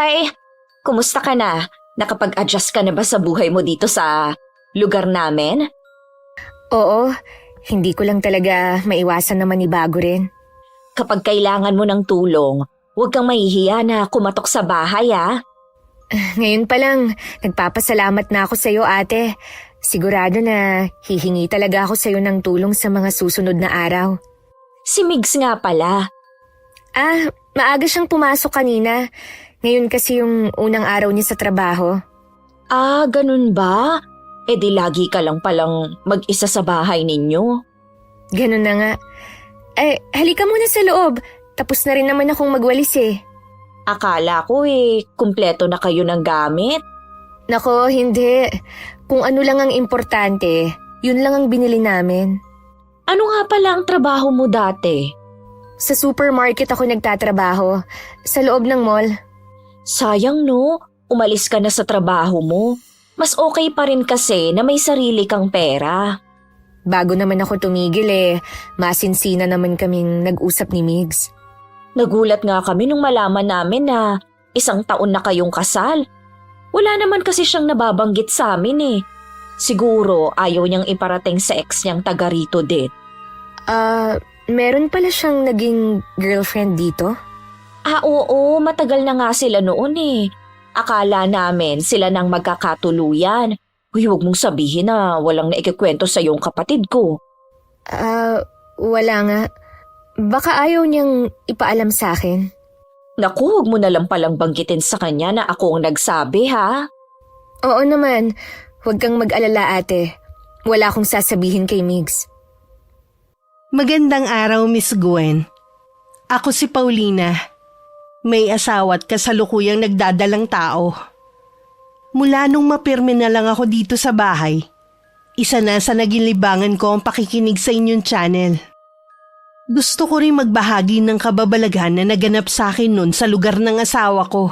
Hi! Kumusta ka na? Nakapag-adjust ka na ba sa buhay mo dito sa lugar namin? Oo, hindi ko lang talaga maiwasan na manibago rin. Kapag kailangan mo ng tulong, huwag kang mahihiya na kumatok sa bahay Ngayon pa lang, nagpapasalamat na ako sa'yo ate. Sigurado na hihingi talaga ako sa'yo ng tulong sa mga susunod na araw. Si Migs nga pala. Maaga siyang pumasok kanina. Ngayon kasi yung unang araw niya sa trabaho. Ganun ba? E di lagi ka lang palang mag-isa sa bahay ninyo. Ganun na nga. Halika muna sa loob. Tapos na rin naman akong magwalis Akala ko kumpleto na kayo ng gamit. Nako, hindi. Kung ano lang ang importante, yun lang ang binili namin. Ano nga pala ang trabaho mo dati? Sa supermarket ako nagtatrabaho. Sa loob ng mall. Sayang no, umalis ka na sa trabaho mo. Mas okay pa rin kasi na may sarili kang pera. Bago naman ako tumigil masinsina naman kaming nag-usap ni Migs. Nagulat nga kami nung malaman namin na 1 taon na kayong kasal. Wala naman kasi siyang nababanggit sa amin Siguro ayaw niyang iparating sa ex niyang taga rito din. Meron pala siyang naging girlfriend dito? Oo, matagal na nga sila noon Akala namin sila nang magkakatuluyan. Huwag mong sabihin na walang naikikwento sa iyong kapatid ko. Wala nga. Baka ayaw niyang ipaalam sa akin. Naku, huwag mo na lang palang banggitin sa kanya na ako ang nagsabi ha. Oo naman. Huwag kang mag-alala ate. Wala akong sasabihin kay Migs. Magandang araw, Miss Gwen. Ako si Paulina. May asawa at kasalukuyang nagdadalang tao. Mula nung mapirme na lang ako dito sa bahay, isa na sa naging libangan ko ang pakikinig sa inyong channel. Gusto ko rin magbahagi ng kababalaghan na naganap sa akin noon sa lugar ng asawa ko.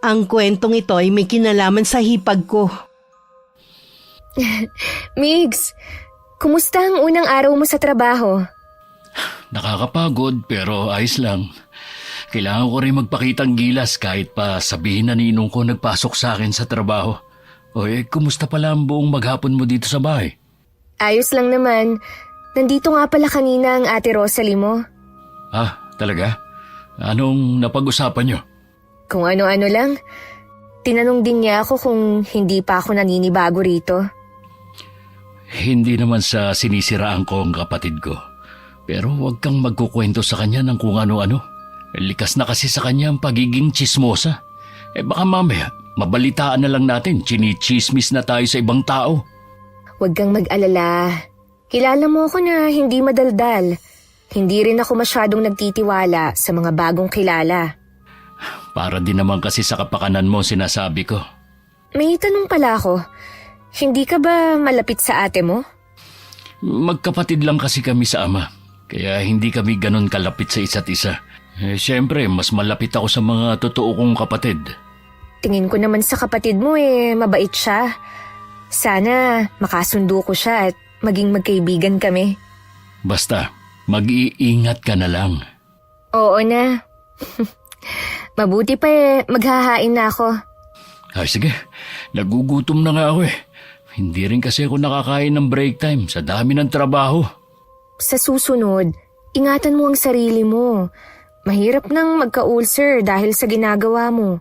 Ang kwentong ito ay may kinalaman sa hipag ko. Migs, kumusta ang unang araw mo sa trabaho? Nakakapagod pero ayos lang. Kailangan ko rin magpakitang gilas kahit pa sabihin na ninong ko nagpasok sa akin sa trabaho. Kumusta pala ang buong maghapon mo dito sa bahay? Ayos lang naman. Nandito nga pala kanina ang ate Rosalie mo. Talaga? Anong napag-usapan niyo? Kung ano-ano lang. Tinanong din niya ako kung hindi pa ako naninibago rito. Hindi naman sa sinisiraan ko ang kapatid ko. Pero huwag kang magkukwento sa kanya ng kung ano-ano. Likas na kasi sa kanya ang pagiging tsismosa. Baka mamaya, mabalitaan na lang natin, chinichismis na tayo sa ibang tao. Huwag kang mag-alala. Kilala mo ako na hindi madaldal. Hindi rin ako masyadong nagtitiwala sa mga bagong kilala. Para din naman kasi sa kapakanan mo sinasabi ko. May tanong pala ako. Hindi ka ba malapit sa ate mo? Magkapatid lang kasi kami sa ama. Kaya hindi kami ganun kalapit sa isa't isa. Siyempre, mas malapit ako sa mga totoo kong kapatid. Tingin ko naman sa kapatid mo mabait siya. Sana makasundo ko siya at maging magkaibigan kami. Basta, mag-iingat ka na lang. Oo na. Mabuti pa maghahain na ako. Sige, nagugutom na nga ako Hindi rin kasi ako nakakain ng break time sa dami ng trabaho. Sa susunod, ingatan mo ang sarili mo. Mahirap nang magka-ulcer dahil sa ginagawa mo.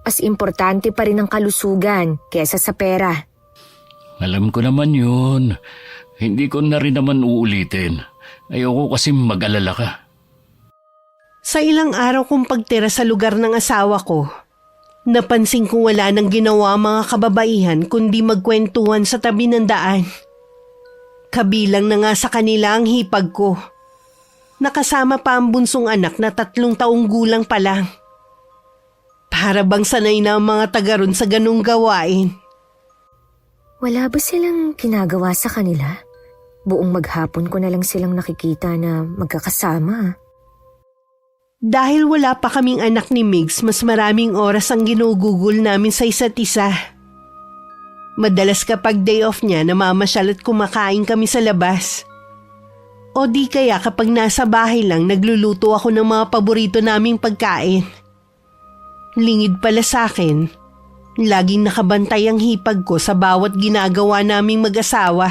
Mas importante pa rin ang kalusugan kesa sa pera. Alam ko naman yun. Hindi ko na rin naman uulitin. Ayoko kasi mag-alala ka. Sa ilang araw kong pagtira sa lugar ng asawa ko, napansin kong wala nang ginawa mga kababaihan kundi magkwentuhan sa tabi ng daan. Kabilang na nga sa kanila ang hipag ko. Nakasama pa ang bunsong anak na 3 taong gulang pa lang. Para bang sanay na ang mga taga ron sa ganung gawain. Wala ba silang ginagawa sa kanila? Buong maghapon ko na lang silang nakikita na magkakasama. Dahil wala pa kaming anak ni Migs, mas maraming oras ang ginugugol namin sa isa't isa. Madalas kapag day off niya, namamasyal at kumakain kami sa labas. O di kaya kapag nasa bahay lang, nagluluto ako ng mga paborito naming pagkain. Lingid pala sa akin. Laging nakabantay ang hipag ko sa bawat ginagawa naming mag-asawa.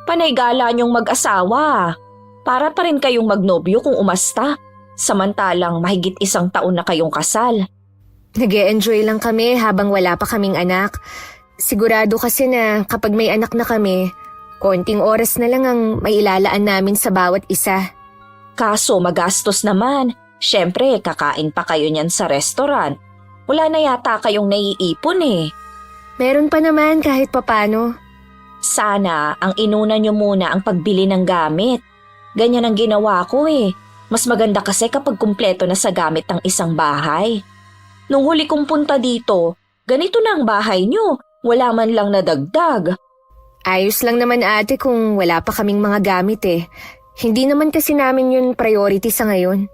Panay gala niyong mag-asawa. Para pa rin kayong magnobyo kung umasta. Samantalang mahigit 1 taon na kayong kasal. Nag-e-enjoy lang kami habang wala pa kaming anak. Sigurado kasi na kapag may anak na kami, konting oras na lang ang mailalaan namin sa bawat isa. Kaso magastos naman. Siyempre, kakain pa kayo niyan sa restaurant. Wala na yata kayong naiipon eh. Meron pa naman kahit papano. Sana ang inuna niyo muna ang pagbili ng gamit. Ganyan ang ginawa ko eh. Mas maganda kasi kapag kumpleto na sa gamit ang isang bahay. Nung huli kong punta dito, ganito na ang bahay niyo. Wala man lang nadagdag. Ayos lang naman ate kung wala pa kaming mga gamit eh. Hindi naman kasi namin yun priority sa ngayon.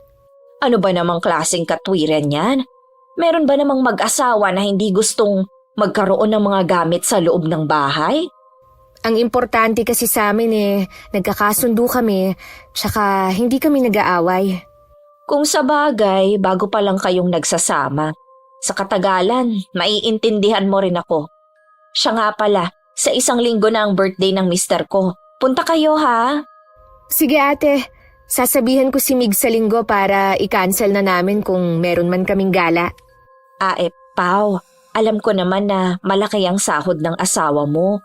Ano ba namang klaseng katwiran yan? Meron ba namang mag-asawa na hindi gustong magkaroon ng mga gamit sa loob ng bahay? Ang importante kasi sa amin eh, nagkakasundo kami, tsaka hindi kami nag-aaway. Kung sa bagay, bago pa lang kayong nagsasama. Sa katagalan, maiintindihan mo rin ako. Siya nga pala, sa 1 linggo na ang birthday ng mister ko. Punta kayo ha? Sige ate, sasabihan ko si Mig sa linggo para i-cancel na namin kung meron man kaming gala. Pao, alam ko naman na malaki ang sahod ng asawa mo.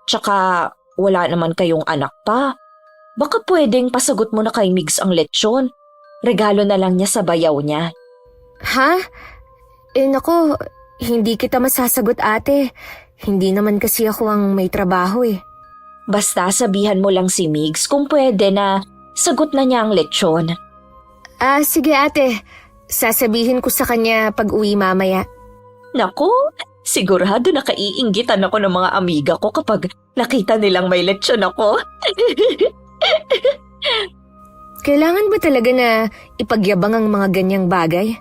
Tsaka wala naman kayong anak pa. Baka pwedeng pasagot mo na kay Migs ang lechon. Regalo na lang niya sa bayaw niya. Ha? Nako, hindi kita masasagot ate. Hindi naman kasi ako ang may trabaho eh. Basta sabihan mo lang si Migs kung pwede na sagot na niya ang lechon. Sige ate. Sasabihin ko sa kanya pag uwi mamaya. Naku, sigurado na kaiinggitan ako ng mga amiga ko kapag nakita nilang may lechon ako. Kailangan ba talaga na ipagyabang ang mga ganyang bagay?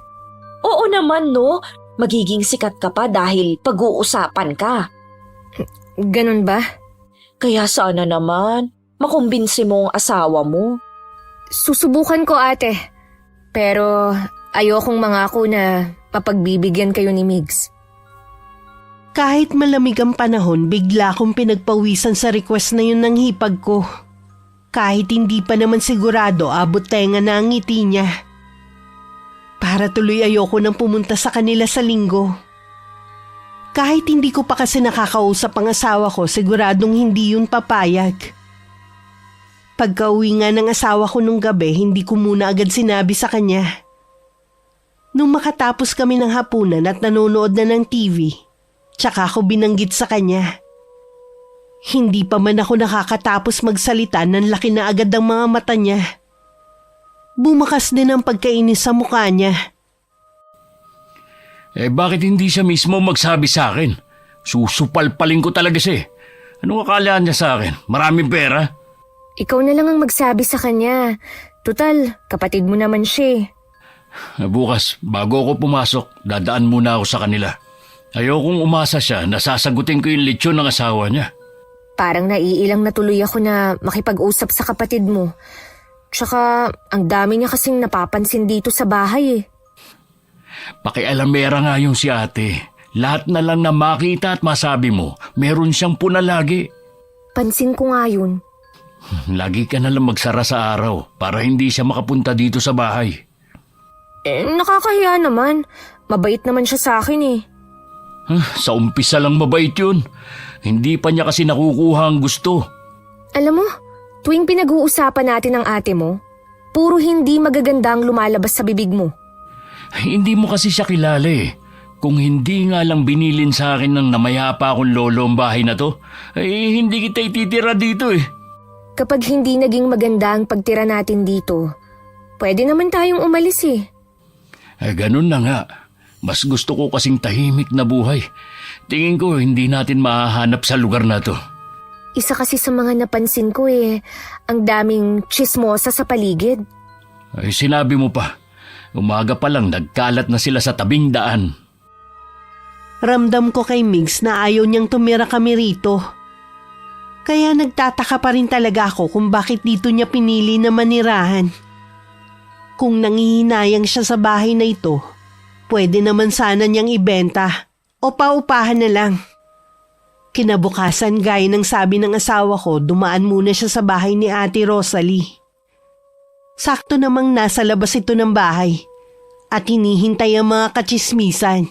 Oo naman no, magiging sikat ka pa dahil pag-uusapan ka. Ganun ba? Kaya sana naman, makumbinsi mo ang asawa mo. Susubukan ko ate. Pero ayokong mangako na mapagbibigyan kayo ni Migs. Kahit malamig ang panahon, bigla kong pinagpawisan sa request na yun ng hipag ko. Kahit hindi pa naman sigurado, abot tenga na ang ngiti niya. Para tuloy ayoko nang pumunta sa kanila sa linggo. Kahit hindi ko pa kasi nakakausap ang asawa ko, siguradong hindi yun papayag. Pagka-uwi nga ng asawa ko nung gabi, hindi ko muna agad sinabi sa kanya. Nung makatapos kami ng hapunan at nanonood na ng TV, tsaka ako binanggit sa kanya. Hindi pa man ako nakakatapos magsalita nang laki na agad ang mga mata niya. Bumakas din ang pagkainis sa mukha niya. Bakit hindi siya mismo magsabi sa akin? Susupalpalin ko talaga siya. Anong akala niya sa akin? Maraming pera? Ikaw na lang ang magsabi sa kanya. Tutal, kapatid mo naman siya. Bukas, bago ako pumasok, dadaan muna ako sa kanila. Ayokong umasa siya na sasagutin ko yung lechon ng asawa niya. Parang naiilang na tuloy ako na makipag-usap sa kapatid mo. Tsaka, ang dami niya kasing napapansin dito sa bahay eh. Pakialamera nga yung si ate. Lahat na lang na makita at masabi mo, meron siyang puna lagi. Pansin ko nga yun. Lagi ka na lang magsara sa araw para hindi siya makapunta dito sa bahay. Nakakahiya naman. Mabait naman siya sa akin eh. Sa umpisa lang mabait yun. Hindi pa niya kasi nakukuha ang gusto. Alam mo, tuwing pinag-uusapan natin ang ate mo, puro hindi magaganda ang lumalabas sa bibig mo. Hindi mo kasi siya kilala eh. Kung hindi nga lang binilin sa akin ng namayapa akong lolo ang bahay na to, hindi kita ititira dito eh. Kapag hindi naging maganda ang pagtira natin dito, pwede naman tayong umalis eh. Ganun na nga. Mas gusto ko kasing tahimik na buhay. Tingin ko hindi natin mahahanap sa lugar na to. Isa kasi sa mga napansin ko eh, ang daming tsismosa sa paligid. Sinabi mo pa. Umaga pa lang nagkalat na sila sa tabing daan. Ramdam ko kay Migs na ayaw niyang tumira kami rito. Kaya nagtataka pa rin talaga ako kung bakit dito niya pinili na manirahan. Kung nangihinayang siya sa bahay na ito, Pwede naman sana niyang ibenta o paupahan na lang. Kinabukasan gaya ng sabi ng asawa ko, dumaan muna siya sa bahay ni Ate Rosalie. Sakto namang nasa labas ito ng bahay at hinihintay ang mga katsismisan.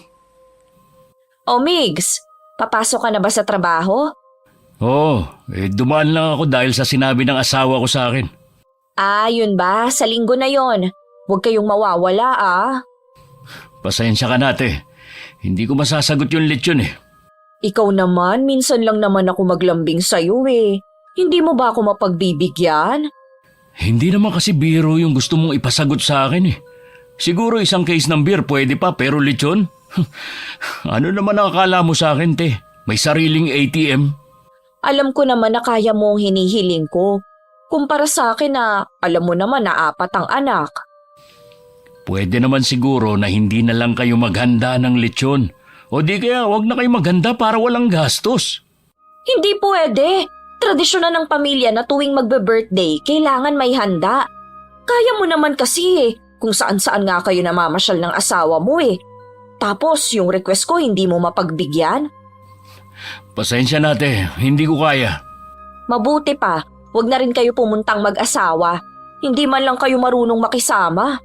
O Migs, papasok ka na ba sa trabaho? Oo, dumaan lang ako dahil sa sinabi ng asawa ko sa akin. Ah, yun ba? Sa linggo na yon. Huwag kayong mawawala Pasensya ka nate, hindi ko masasagot yung lechon eh. Ikaw naman, minsan lang naman ako maglambing sa'yo eh. Hindi mo ba ako mapagbibigyan? Hindi naman kasi biro yung gusto mong ipasagot sa akin eh. Siguro isang case ng beer pwede pa pero lechon? Ano naman ang akala mo sa akin te? May sariling ATM? Alam ko naman na kaya mo ang hinihiling ko. Kumpara sa akin na alam mo naman na 4 ang anak. Pwede naman siguro na hindi na lang kayo maghanda ng lechon. O di kaya wag na kayo maghanda para walang gastos. Hindi pwede. Tradisyon na ng pamilya na tuwing magbe-birthday, kailangan may handa. Kaya mo naman kasi kung saan-saan nga kayo namamasyal ng asawa mo Tapos yung request ko hindi mo mapagbigyan? Pasensya nate, hindi ko kaya. Mabuti pa, wag na rin kayo pumuntang mag-asawa. Hindi man lang kayo marunong makisama.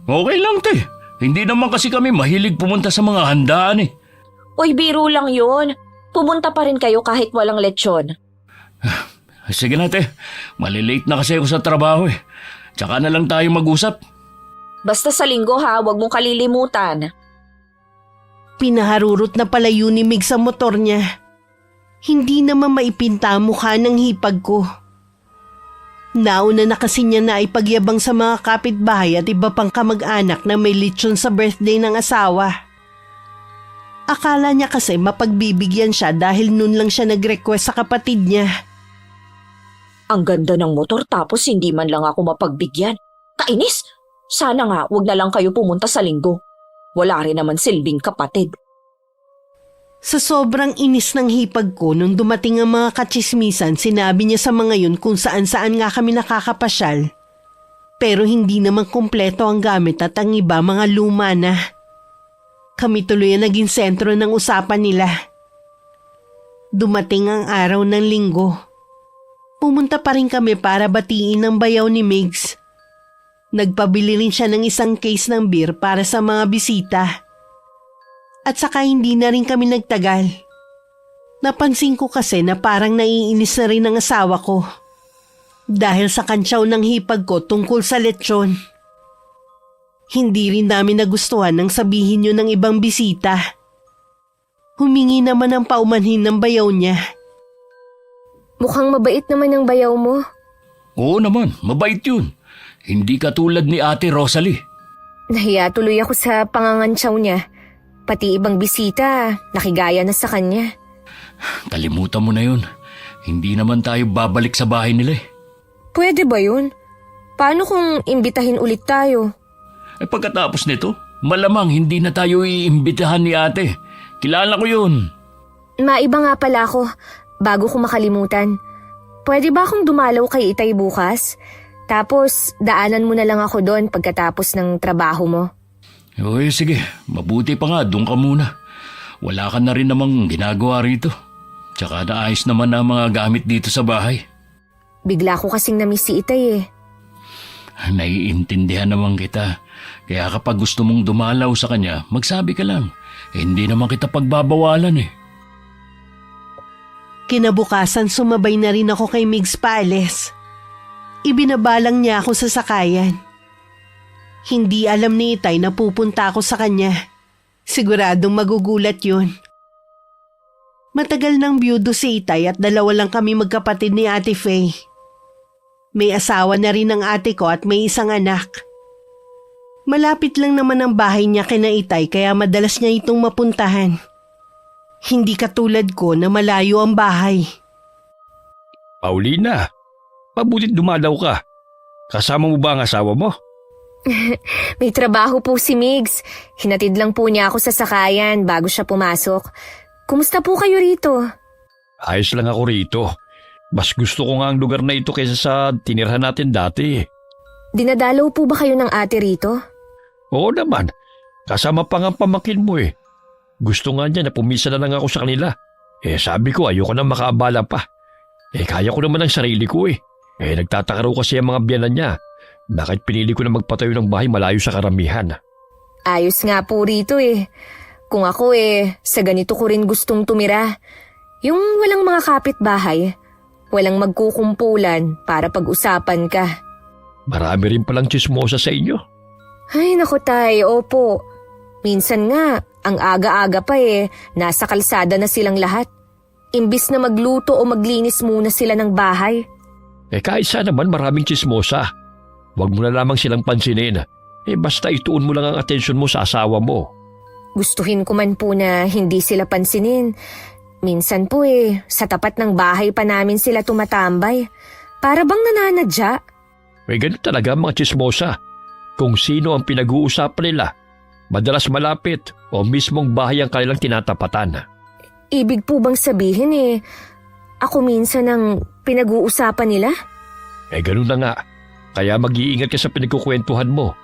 Okay lang te, hindi naman kasi kami mahilig pumunta sa mga handaan Oy, biro lang yun. Pumunta pa rin kayo kahit walang lechon. Sige na te, malilate na kasi ako sa trabaho Tsaka na lang tayo mag-usap. Basta sa linggo wag mong kalilimutan. Pinaharurot na pala yun ni Mig sa motor niya. Hindi naman maipinta ang mukha ng hipag ko. Nauna na kasi niya na ipagyabang sa mga kapitbahay at iba pang kamag-anak na may lechon sa birthday ng asawa. Akala niya kasi mapagbibigyan siya dahil nun lang siya nag-request sa kapatid niya. Ang ganda ng motor tapos hindi man lang ako mapagbigyan. Kainis! Sana nga wag na lang kayo pumunta sa linggo. Wala rin naman silbing kapatid. Sa sobrang inis ng hipag ko nung dumating ang mga katsismisan, sinabi niya sa mga yun kung saan-saan nga kami nakakapasyal. Pero hindi naman kumpleto ang gamit at ang iba mga luma na. Kami tuloy ang naging sentro ng usapan nila. Dumating ang araw ng linggo. Pumunta pa rin kami para batiin ang bayaw ni Migs. Nagpabili rin siya ng isang case ng beer para sa mga bisita. At saka hindi na rin kami nagtagal. Napansin ko kasi na parang naiinis na rin ang asawa ko. Dahil sa kantsaw ng hipag ko tungkol sa lechon. Hindi rin namin nagustuhan nang sabihin yun ng ibang bisita. Humingi naman ng paumanhin ng bayaw niya. Mukhang mabait naman ang bayaw mo. Oo naman, mabait yun. Hindi katulad ni Ate Rosalie. Nahiya tuloy ako sa pangangantsaw niya. Pati ibang bisita, nakigaya na sa kanya. Kalimutan mo na yun. Hindi naman tayo babalik sa bahay nila Pwede ba yun? Paano kung imbitahin ulit tayo? Pagkatapos nito, malamang hindi na tayo iimbitahan ni ate. Kilala ko yun. Maiba nga pala ako, bago ko makalimutan. Pwede ba akong dumalaw kay Itay bukas? Tapos daanan mo na lang ako doon pagkatapos ng trabaho mo. Uy, sige, mabuti pa nga, doon ka muna. Wala ka na rin namang ginagawa rito. Tsaka naayos naman ang mga gamit dito sa bahay. Bigla ko kasing namiss si Itay Naiintindihan naman kita. Kaya kapag gusto mong dumalaw sa kanya, magsabi ka lang. Hindi naman kita pagbabawalan Kinabukasan sumabay na rin ako kay Migs Pales. Ibinabalang niya ako sa sakayan. Hindi alam ni Itay na pupunta ako sa kanya. Siguradong magugulat yun. Matagal nang biyudo si Itay at 2 lang kami magkapatid ni Ate Faye. May asawa na rin ang ate ko at may isang anak. Malapit lang naman ang bahay niya kina Itay kaya madalas niya itong mapuntahan. Hindi katulad ko na malayo ang bahay. Paulina, mabutit dumalaw ka. Kasama mo ba ang asawa mo? May trabaho po si Migs. Hinatid lang po niya ako sa sakayan bago siya pumasok. Kumusta po kayo rito? Ayos lang ako rito. Mas gusto ko nga ang lugar na ito kaysa sa tinirhan natin dati. Dinadalaw po ba kayo ng ate rito? Oo naman. Kasama pa nga ang pamangkin mo eh. Gusto nga niya na pumisa na lang ako sa kanila. Sabi ko ayoko na makaabala pa. Kaya ko naman ang sarili ko eh. Nagtataka raw kasi ang mga biyanan niya. Bakit pinili ko na magpatayo ng bahay malayo sa karamihan? Ayos nga po rito eh. Kung ako sa ganito ko rin gustong tumira. Yung walang mga kapitbahay, walang magkukumpulan para pag-usapan ka. Marami rin palang tsismosa sa inyo. Ay naku tay, opo. Minsan nga, ang aga-aga pa nasa kalsada na silang lahat. Imbis na magluto o maglinis muna sila ng bahay. Kahit saan naman maraming tsismosa. Huwag mo na lamang silang pansinin. Basta ituon mo lang ang atensyon mo sa asawa mo. Gustuhin ko man po na hindi sila pansinin. Minsan po sa tapat ng bahay pa namin sila tumatambay. Para bang nananadya. Ganun talaga ang mga tsismosa. Kung sino ang pinag-uusapan nila, madalas malapit o mismong bahay ang kanilang tinatapatan. Ibig po bang sabihin ako minsan ang pinag-uusapan nila? Ganun na nga. Kaya mag-iingat ka sa pinagkukwentuhan mo.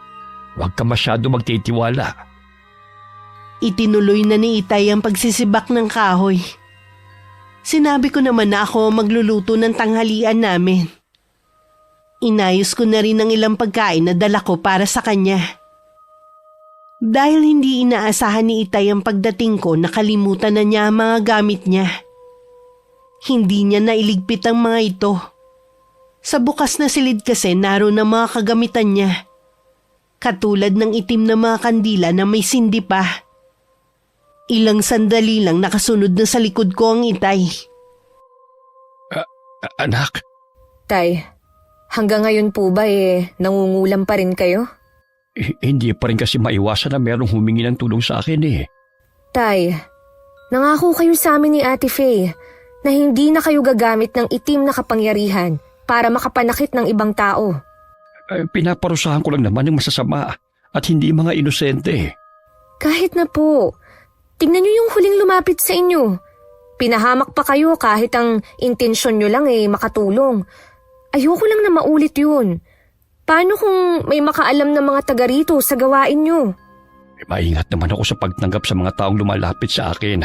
Huwag ka masyado magtitiwala. Itinuloy na ni Itay ang pagsisibak ng kahoy. Sinabi ko naman na ako magluluto ng tanghalian namin. Inayos ko na rin ang ilang pagkain na dala ko para sa kanya. Dahil hindi inaasahan ni Itay ang pagdating ko, nakalimutan na niya ang mga gamit niya. Hindi niya nailigpit ang mga ito. Sa bukas na silid kasi naroon ang mga kagamitan niya. Katulad ng itim na mga kandila na may sindi pa. Ilang sandali lang nakasunod na sa likod ko ang Itay. Anak? Tay, hanggang ngayon po ba nangungulam pa rin kayo? Hindi pa rin kasi maiwasan na merong humingi ng tulong sa akin Tay, nangako kayo sa amin ni Ate Faye na hindi na kayo gagamit ng itim na kapangyarihan para makapanakit ng ibang tao. Pinaparusahan ko lang naman yung masasama at hindi mga inosente. Kahit na po, tingnan niyo yung huling lumapit sa inyo. Pinahamak pa kayo kahit ang intensyon niyo lang makatulong. Ayoko lang na maulit yun. Paano kung may makaalam na mga taga rito sa gawain niyo? Maingat naman ako sa pagtanggap sa mga taong lumalapit sa akin.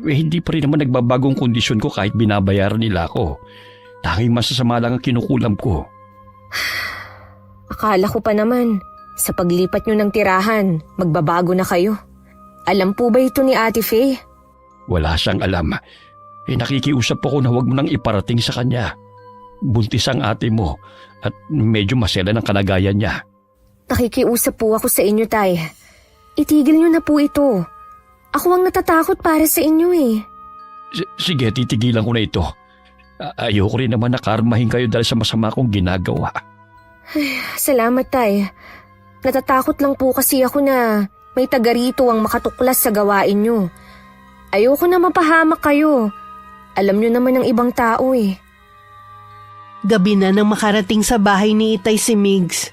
Hindi pa rin naman nagbabagong kondisyon ko kahit binabayaran nila ako. Tanging masasama lang ang kinukulam ko. Akala ko pa naman, sa paglipat niyo ng tirahan, magbabago na kayo. Alam po ba ito ni Ate Faye? Wala siyang alam. Nakikiusap ako na huwag mo nang iparating sa kanya. Buntis ang ate mo at medyo masela ng kalagayan niya. Nakikiusap po ako sa inyo, Tay. Itigil niyo na po ito. Ako ang natatakot para sa inyo Sige, titigilan ko na ito. Ayoko rin naman na karmahin kayo dahil sa masama kong ginagawa. Salamat, Tay. Natatakot lang po kasi ako na may taga rito ang makatuklas sa gawain niyo. Ayoko na mapahamak kayo. Alam niyo naman ng ibang tao Gabi na nang makarating sa bahay ni Itay si Migs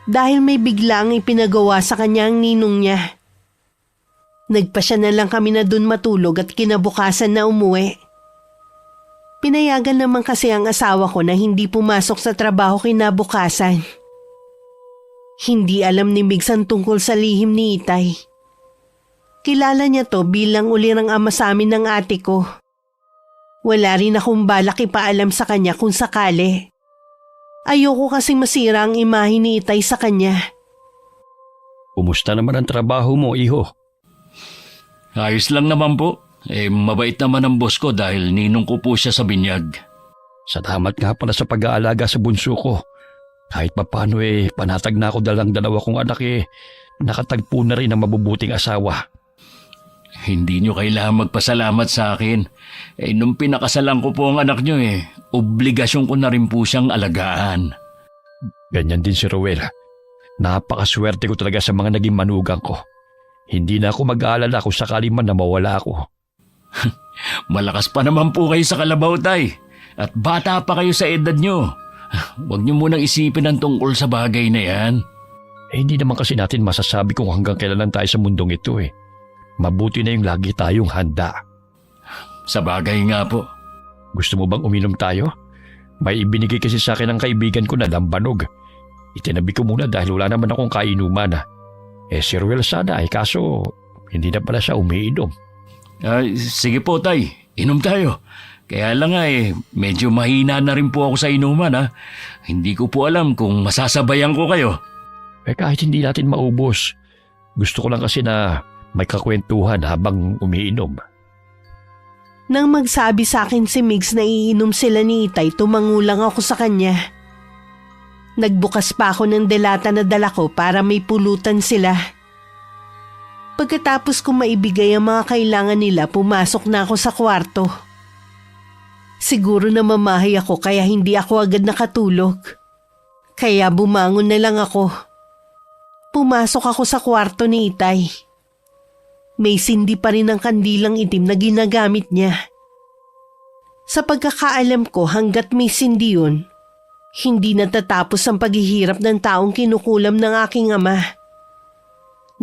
dahil may biglang ipinagawa sa kanya ang ninong niya. Nagpasya na lang kami na dun matulog at kinabukasan na umuwi. Pinayagan naman kasi ang asawa ko na hindi pumasok sa trabaho kinabukasan. Hindi alam ni Migs ang tungkol sa lihim ni Itay. Kilala niya to bilang ulirang ama sa amin ng ate ko. Wala rin akong balak ipaalam sa kanya kung sakali. Ayoko kasing masira ang imahe ni Itay sa kanya. Kumusta naman ang trabaho mo, iho? Ayos lang naman po. Mabait naman ang boss ko dahil ninong ko po siya sa binyag. Salamat nga pala sa pag-aalaga sa bunso ko. Kahit papano panatag na ako dalang dalawa kong anak nakatagpo na rin ang mabubuting asawa. Hindi nyo kailangan magpasalamat sa akin. Nung pinakasalan ko po ang anak nyo obligasyon ko na rin po siyang alagaan. Ganyan din si Rowel. Napakaswerte ko talaga sa mga naging manugang ko. Hindi na ako mag-aalala kung sakali man na mawala ako. Malakas pa naman po kayo sa kalabaw, Tay. At bata pa kayo sa edad nyo. Huwag nyo munang isipin ang tungkol sa bagay na yan. Hindi naman kasi natin masasabi kung hanggang kailan lang tayo sa mundong ito Mabuti na yung lagi tayong handa. Sa bagay nga po. Gusto mo bang uminom tayo? May ibinigay kasi sa akin ng kaibigan ko na lambanog. Itinabi ko muna dahil wala naman akong kainuman. Si Ruel sana kaso hindi na pala siya umiinom. Sige po tay, inom tayo. Kaya lang medyo mahina na rin po ako sa inuman Hindi ko po alam kung masasabayan ko kayo. Kahit hindi natin maubos, gusto ko lang kasi na may kakwentuhan habang umiinom. Nang magsabi sa akin si Migs na iinom sila ni Itay, tumangulang ako sa kanya. Nagbukas pa ako ng delata na dala ko para may pulutan sila. Pagkatapos kong maibigay ang mga kailangan nila, pumasok na ako sa kwarto. Siguro na mamahay ako kaya hindi ako agad nakatulog. Kaya bumangon na lang ako. Pumasok ako sa kwarto ni Itay. May sindi pa rin ang kandilang itim na ginagamit niya. Sa pagkakaalam ko hanggat may sindi yun, hindi natatapos ang paghihirap ng taong kinukulam ng aking ama.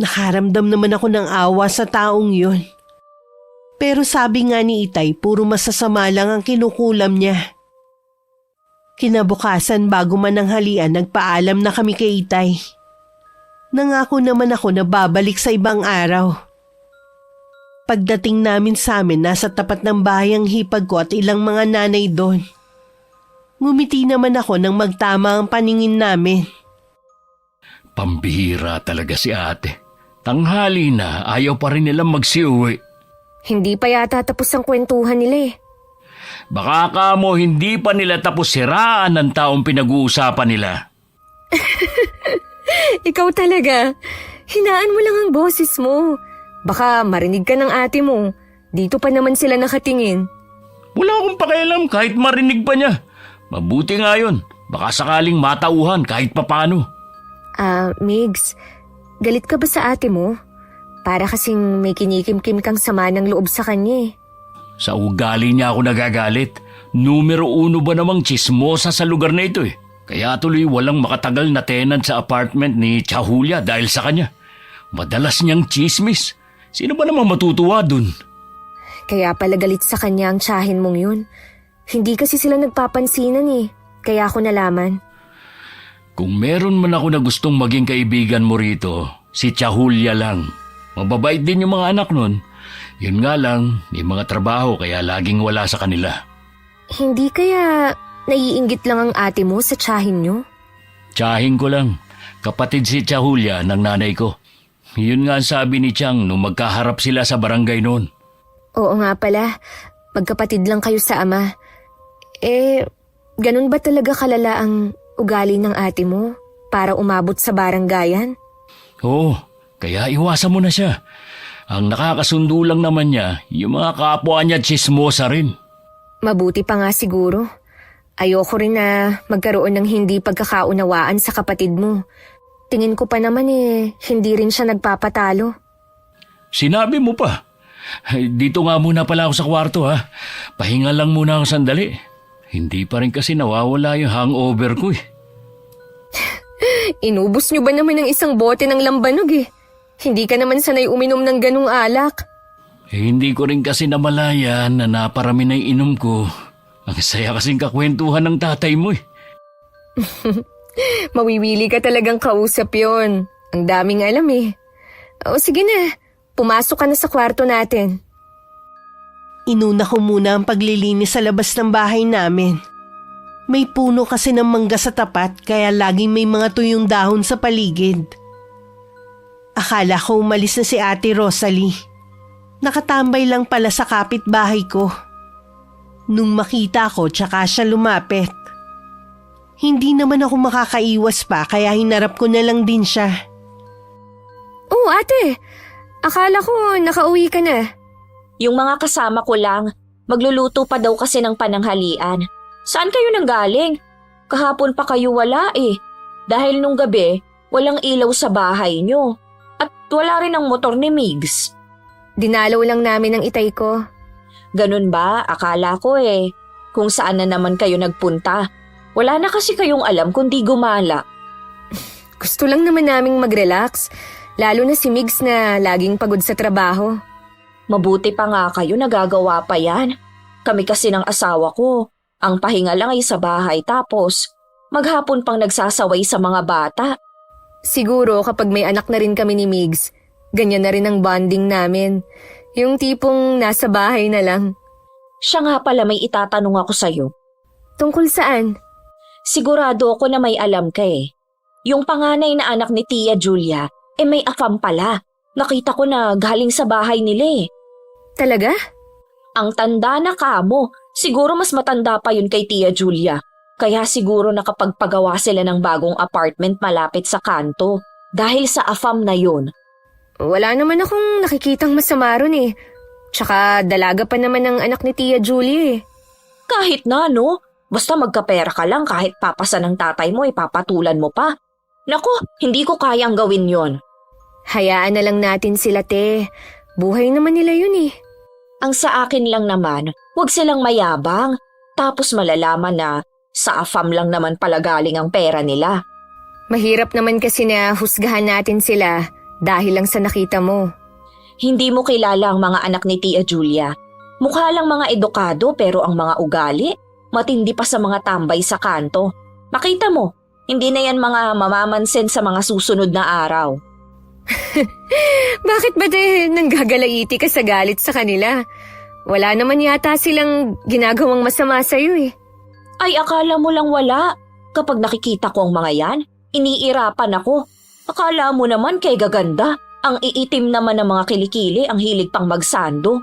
Nakaramdam naman ako ng awa sa taong yun. Pero sabi nga ni Itay, puro masasama lang ang kinukulam niya. Kinabukasan bago mananghalian, nagpaalam na kami kay Itay. Nangako naman ako na babalik sa ibang araw. Pagdating namin sa amin, nasa tapat ng bahay ang hipag ko at ilang mga nanay doon. Ngumiti naman ako nang magtama ang paningin namin. Pambihira talaga si ate. Tanghali na, ayaw pa rin nilang magsiuwi. Hindi pa yata tapos ang kwentuhan nila Baka kamo hindi pa nila tapos siraan ng taong pinag-uusapan nila. Ikaw talaga. Hinaan mo lang ang boses mo. Baka marinig ka ng ate mo. Dito pa naman sila nakatingin. Wala akong pakialam kahit marinig pa niya. Mabuti nga yun. Baka sakaling matauhan kahit papano. Migs, galit ka ba sa ate mo? Para kasing may kinikimkim kang sama ng loob sa kanya Sa ugali niya ako nagagalit. Numero 1 ba namang chismosa sa lugar na ito Kaya tuloy walang makatagal na tenant sa apartment ni Chahulia dahil sa kanya. Madalas niyang chismis. Sino ba namang matutuwa dun? Kaya pala galit sa kanya ang tiyahin mong yun. Hindi kasi sila nagpapansinan Kaya ako nalaman. Kung meron man ako na gustong maging kaibigan mo rito, si Chahulia lang. Mababait din yung mga anak nun. Yun nga lang, may mga trabaho kaya laging wala sa kanila. Hindi kaya naiinggit lang ang ate mo sa tiyahin nyo? Tiyahin ko lang. Kapatid si Chahulia ng nanay ko. Yun nga ang sabi ni Chang nung magkaharap sila sa barangay noon. Oo nga pala. Magkapatid lang kayo sa ama. Ganun ba talaga kalala ang ugali ng ate mo para umabot sa baranggayan? Oo, kaya iwasan mo na siya. Ang nakakasundo lang naman niya, yung mga kapwa niya chismosa rin. Mabuti pa nga siguro. Ayoko rin na magkaroon ng hindi pagkakaunawaan sa kapatid mo. Tingin ko pa naman hindi rin siya nagpapatalo. Sinabi mo pa. Dito nga muna pala ako sa kwarto Pahinga lang muna ako sandali. Hindi pa rin kasi nawawala yung hangover ko Inubos niyo ba naman ng isang bote ng lambanog Hindi ka naman sanay uminom ng ganung alak. Hindi ko rin kasi namalayan na naparami na yung inom ko. Ang saya kasing kakwentuhan ng tatay mo Mawiwili ka talagang kausap yon. Ang daming alam O sige na, pumasok ka na sa kwarto natin. Inuna ko muna ang paglilinis sa labas ng bahay namin. May puno kasi ng mangga sa tapat kaya laging may mga tuyong dahon sa paligid. Akala ko umalis na si Ate Rosalie. Nakatambay lang pala sa kapitbahay ko. Nung makita ko, tsaka siya lumapit. Hindi naman ako makakaiwas pa kaya hinarap ko na lang din siya. Oh, ate. Akala ko nakauwi ka na. Yung mga kasama ko lang, magluluto pa daw kasi ng pananghalian. Saan kayo nanggaling? Kahapon pa kayo wala Dahil nung gabi, walang ilaw sa bahay nyo. At wala rin ang motor ni Migs. Dinalaw lang namin ang itay ko. Ganun ba? Akala ko Kung saan na naman kayo nagpunta. Wala na kasi kayong alam kundi gumala. Gusto lang naman naming mag-relax. Lalo na si Migs na laging pagod sa trabaho. Mabuti pa nga kayo nagagawa pa yan. Kami kasi ng asawa ko. Ang pahinga lang ay sa bahay tapos maghapon pang nagsasaway sa mga bata. Siguro kapag may anak na rin kami ni Migs, ganyan na rin ang bonding namin. Yung tipong nasa bahay na lang. Siya nga pala, may itatanong ako sa'yo. Tungkol saan? Sigurado ako na may alam ka eh. Yung panganay na anak ni Tia Julia, may afam pala. Nakita ko na galing sa bahay nila eh. Talaga? Ang tanda na kamo. Siguro mas matanda pa yun kay Tia Julia. Kaya siguro nakapagpagawa sila ng bagong apartment malapit sa kanto. Dahil sa afam na yun. Wala naman akong nakikitang masama ron eh. Tsaka dalaga pa naman ang anak ni Tia Julie eh. Kahit na no, basta magkapera ka lang kahit papasa ng tatay mo papatulan mo pa. Naku, hindi ko kayang gawin yon. Hayaan na lang natin sila, te. Buhay naman nila yun eh. Ang sa akin lang naman, huwag silang mayabang. Tapos malalaman na sa afam lang naman pala galing ang pera nila. Mahirap naman kasi na husgahan natin sila dahil lang sa nakita mo. Hindi mo kilala ang mga anak ni Tia Julia. Mukha lang mga edukado pero ang mga ugali, matindi pa sa mga tambay sa kanto. Makita mo, hindi na yan mga mamamansin sa mga susunod na araw. Bakit ba nanggagalaiti ka sa galit sa kanila? Wala naman yata silang ginagawang masama sa'yo eh. Ay, akala mo lang wala. Kapag nakikita ko ang mga yan, iniirapan ako. Akala mo naman kay gaganda. Ang iitim naman ng mga kilikili, ang hilig pang magsando.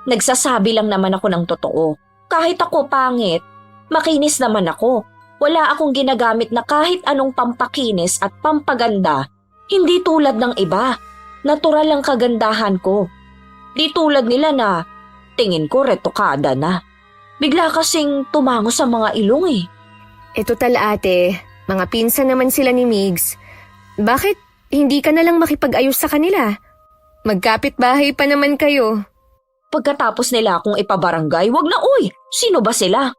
Nagsasabi lang naman ako ng totoo. Kahit ako pangit, makinis naman ako. Wala akong ginagamit na kahit anong pampakinis at pampaganda. Hindi tulad ng iba. Natural ang kagandahan ko. Di tulad nila na tingin ko retokada na. Bigla kasing tumango sa mga ilong eh. Total ate, mga pinsan naman sila ni Migs. Bakit hindi ka na lang makipag-ayos sa kanila? Magkapit bahay pa naman kayo. Pagkatapos nila akong ipabarangay, wag na uy! Sino ba sila?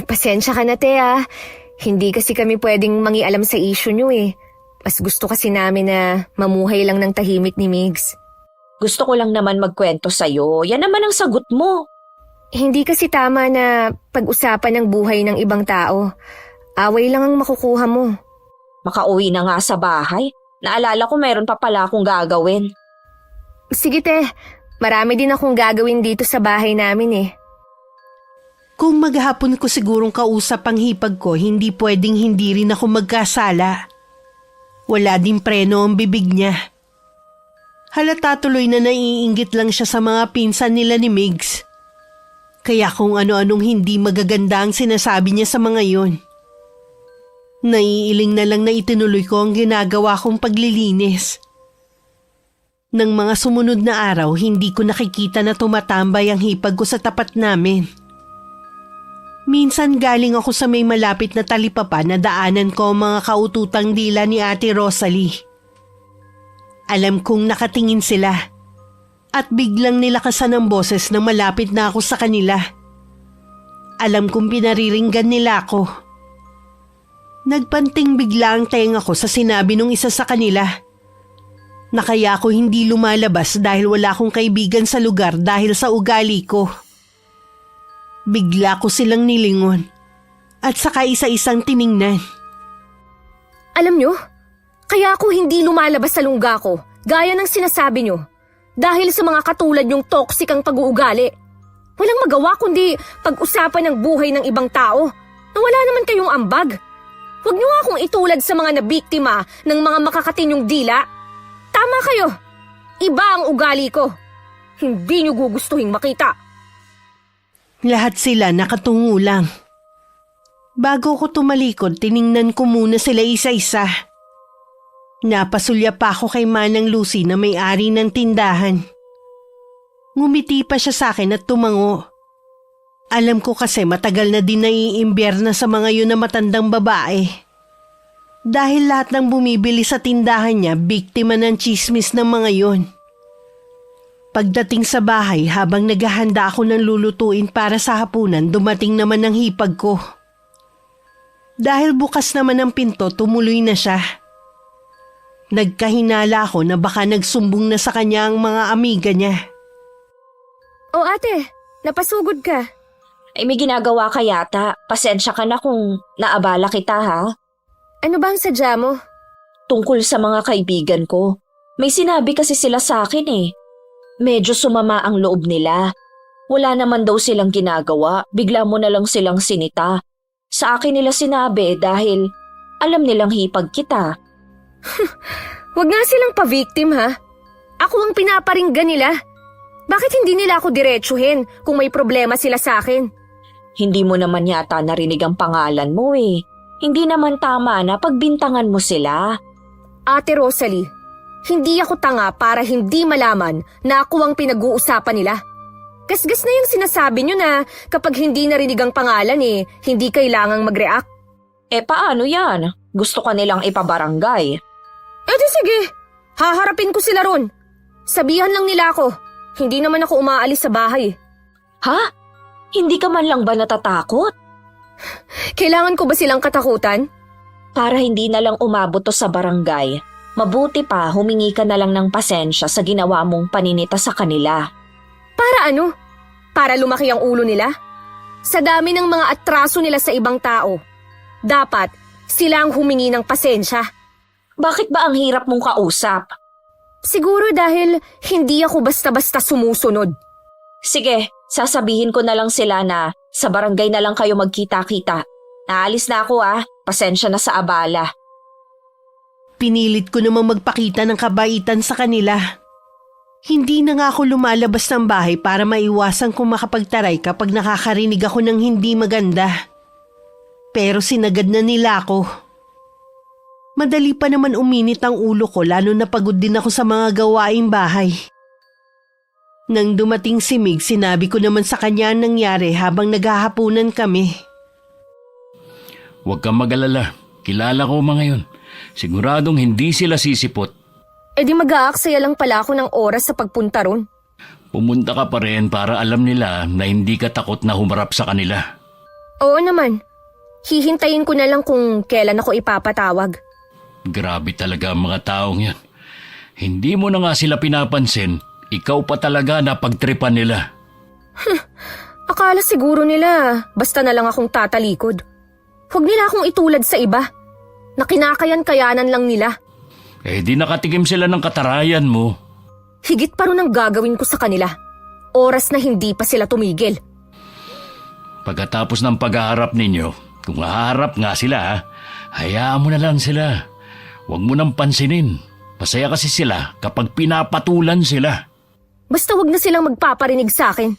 Pasensya ka na te ah. Hindi kasi kami pwedeng mangialam sa issue nyo eh. Mas gusto kasi namin na mamuhay lang ng tahimik ni Migs. Gusto ko lang naman magkwento sa'yo. Yan naman ang sagot mo. Hindi kasi tama na pag-usapan ng buhay ng ibang tao. Away lang ang makukuha mo. Makauwi na nga sa bahay. Naalala ko meron pa pala akong gagawin. Sige te, marami din akong gagawin dito sa bahay namin eh. Kung maghapon ko sigurong kausap ang hipag ko, hindi pwedeng hindi rin ako magkasala. Wala din preno ang bibig niya. Halata tuloy na naiinggit lang siya sa mga pinsan nila ni Migs. Kaya kung ano-anong hindi magaganda ang sinasabi niya sa mga yon. Naiiling na lang na itinuloy ko ang ginagawa kong paglilinis. Nang mga sumunod na araw, hindi ko nakikita na tumatambay ang hipag ko sa tapat namin. Minsan galing ako sa may malapit na talipapa na daanan ko ang mga kaututang dila ni Ate Rosalie. Alam kong nakatingin sila at biglang nilakasan ang boses na malapit na ako sa kanila. Alam kong pinariringgan nila ako. Nagpanting bigla ang tenga ko sa sinabi nung isa sa kanila na kaya ako hindi lumalabas dahil wala akong kaibigan sa lugar dahil sa ugali ko. Bigla ko silang nilingon at saka isa-isang tiningnan. Alam nyo, kaya ako hindi lumalabas sa lungga ko, gaya ng sinasabi nyo, dahil sa mga katulad yung toxic ang pag-uugali. Walang magawa kundi pag-usapan ng buhay ng ibang tao na wala naman kayong ambag. Huwag nyo nga akong itulad sa mga nabiktima ng mga makakatinyong dila. Tama kayo, iba ang ugali ko. Hindi nyo gugustuhin makita. Lahat sila nakatungo lang. Bago ko tumalikod, tiningnan ko muna sila isa-isa. Napasulya pa ako kay Manang Lucy na may-ari ng tindahan. Ngumiti pa siya sa akin at tumango. Alam ko kasi matagal na din naiimbyer na sa mga yun na matandang babae. Dahil lahat ng bumibili sa tindahan niya, biktima ng chismis ng mga yun. Pagdating sa bahay, habang naghahanda ako ng lulutuin para sa hapunan, dumating naman ang hipag ko. Dahil bukas naman ang pinto, tumuloy na siya. Nagkahinala ako na baka nagsumbong na sa kanya ang mga amiga niya. O ate, napasugod ka. Ay may ginagawa ka yata. Pasensya ka na kung naabala kita ha. Ano ba ang sadya mo? tungkol sa mga kaibigan ko. May sinabi kasi sila sa akin eh. Medyo sumama ang loob nila. Wala naman daw silang ginagawa, bigla mo na lang silang sinita. Sa akin nila sinabi dahil alam nilang hipag kita. Huwag nga silang pa-victim ha. Ako ang pinaparinggan nila. Bakit hindi nila ako diretsuhin kung may problema sila sa akin? Hindi mo naman yata narinig ang pangalan mo eh. Hindi naman tama na pagbintangan mo sila. Ate Rosalie, hindi ako tanga para hindi malaman na ako ang pinag-uusapan nila. Gasgas na yung sinasabi nyo na kapag hindi narinig ang pangalan hindi kailangang mag-react. Eh paano yan? Gusto ka nilang ipabarangay. Eh di sige, haharapin ko sila ron. Sabihan lang nila ako, hindi naman ako umaalis sa bahay. Ha? Hindi ka man lang ba natatakot? Kailangan ko ba silang katakutan? Para hindi na lang umabot to sa barangay, mabuti pa humingi ka na lang ng pasensya sa ginawa mong paninita sa kanila. Para ano? Para lumaki ang ulo nila? Sa dami ng mga atraso nila sa ibang tao, dapat sila ang humingi ng pasensya. Bakit ba ang hirap mong kausap? Siguro dahil hindi ako basta-basta sumusunod. Sige, sasabihin ko na lang sila na sa barangay na lang kayo magkita-kita. Naalis na ako pasensya na sa abala. Pinilit ko namang magpakita ng kabaitan sa kanila. Hindi na nga ako lumalabas ng bahay para maiwasan kong makapagtaray kapag nakakarinig ako ng hindi maganda. Pero sinagad na nila ako. Madali pa naman uminit ang ulo ko lalo na pagod din ako sa mga gawaing bahay. Nang dumating si Mig, sinabi ko naman sa kanya ang nangyari habang naghahapunan kami. Huwag kang mag-alala. Kilala ko mga yun. Siguradong hindi sila sisipot. E di mag-aaksaya lang pala ako ng oras sa pagpunta ron. Pumunta ka pa rin para alam nila na hindi ka takot na humarap sa kanila. Oo naman. Hihintayin ko na lang kung kailan ako ipapatawag. Grabe talaga ang mga taong yan. Hindi mo na nga sila pinapansin, ikaw pa talaga na pagtripan nila. Akala siguro nila basta na lang akong tatalikod. Huwag nila akong itulad sa iba. Na kinakayan-kayanan lang nila. Eh di nakatikim sila ng katarayan mo. Higit pa rin ang gagawin ko sa kanila. Oras na hindi pa sila tumigil. Pagkatapos ng paghaharap ninyo, kung haharap nga sila, hayaan mo na lang sila. Huwag mo nang pansinin. Masaya kasi sila kapag pinapatulan sila. Basta wag na silang magpaparinig sa akin.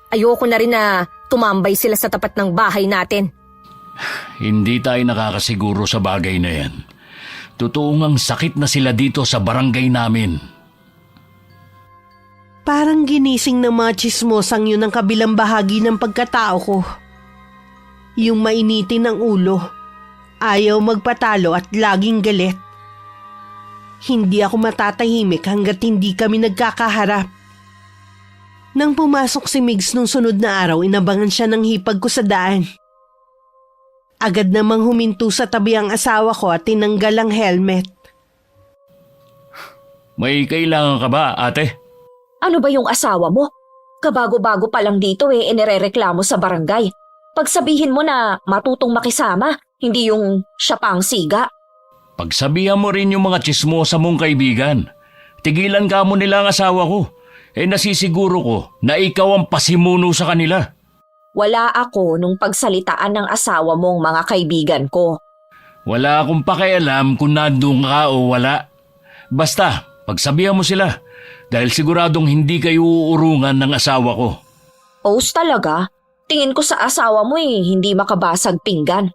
Ayoko na rin na tumambay sila sa tapat ng bahay natin. Hindi tayo nakakasiguro sa bagay na yan. Totoo ngang sakit na sila dito sa barangay namin. Parang ginising ng mga tsismosang yun ang kabilang bahagi ng pagkatao ko. Yung mainitin ng ulo, ayaw magpatalo at laging galit. Hindi ako matatahimik hanggat hindi kami nagkakaharap. Nang pumasok si Migs nung sunod na araw, inabangan siya ng hipag ko sa daan. Agad namang huminto sa tabi ang asawa ko at tinanggal ang helmet. May kailangan ka ba, ate? Ano ba yung asawa mo? Kabago-bago pa lang dito inirereklamo sa barangay. Pagsabihin mo na matutong makisama, hindi yung siya pa ang siga. Pagsabihan mo rin yung mga tsismosa mong kaibigan. Tigilan ka mo nila ang asawa ko. Nasisiguro ko na ikaw ang pasimuno sa kanila. Wala ako nung pagsalitaan ng asawa mong mga kaibigan ko. Wala akong pakialam kung nandun ka o wala. Basta, pagsabihan mo sila. Dahil siguradong hindi kayo uurungan ng asawa ko. Os talaga? Tingin ko sa asawa mo hindi makabasag pinggan.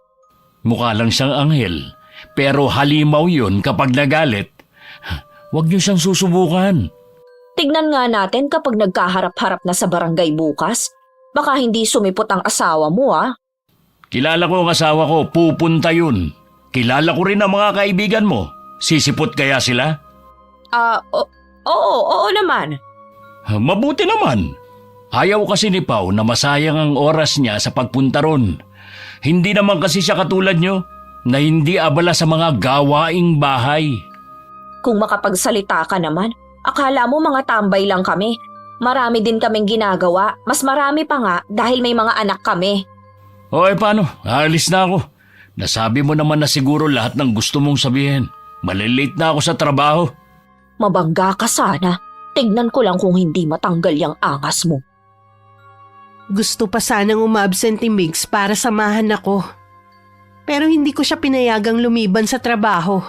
Mukha lang siyang anghel. Pero halimaw yun kapag nagalit. Huwag niyo siyang susubukan. Tignan nga natin kapag nagkaharap-harap na sa barangay bukas. Baka hindi sumipot ang asawa mo Kilala ko ang asawa ko, pupunta yun. Kilala ko rin ang mga kaibigan mo. Sisipot kaya sila? Oo naman. Mabuti naman. Ayaw kasi ni Pao na masayang ang oras niya sa pagpunta ron. Hindi naman kasi siya katulad nyo na hindi abala sa mga gawaing bahay. Kung makapagsalita ka naman, akala mo mga tambay lang kami. Marami din kaming ginagawa. Mas marami pa nga dahil may mga anak kami. O paano? Aalis na ako. Nasabi mo naman na siguro lahat ng gusto mong sabihin. Malilate na ako sa trabaho. Mabangga ka sana. Tignan ko lang kung hindi matanggal yung angas mo. Gusto pa sanang umabsent ni Migs para samahan ako. Pero hindi ko siya pinayagang lumiban sa trabaho.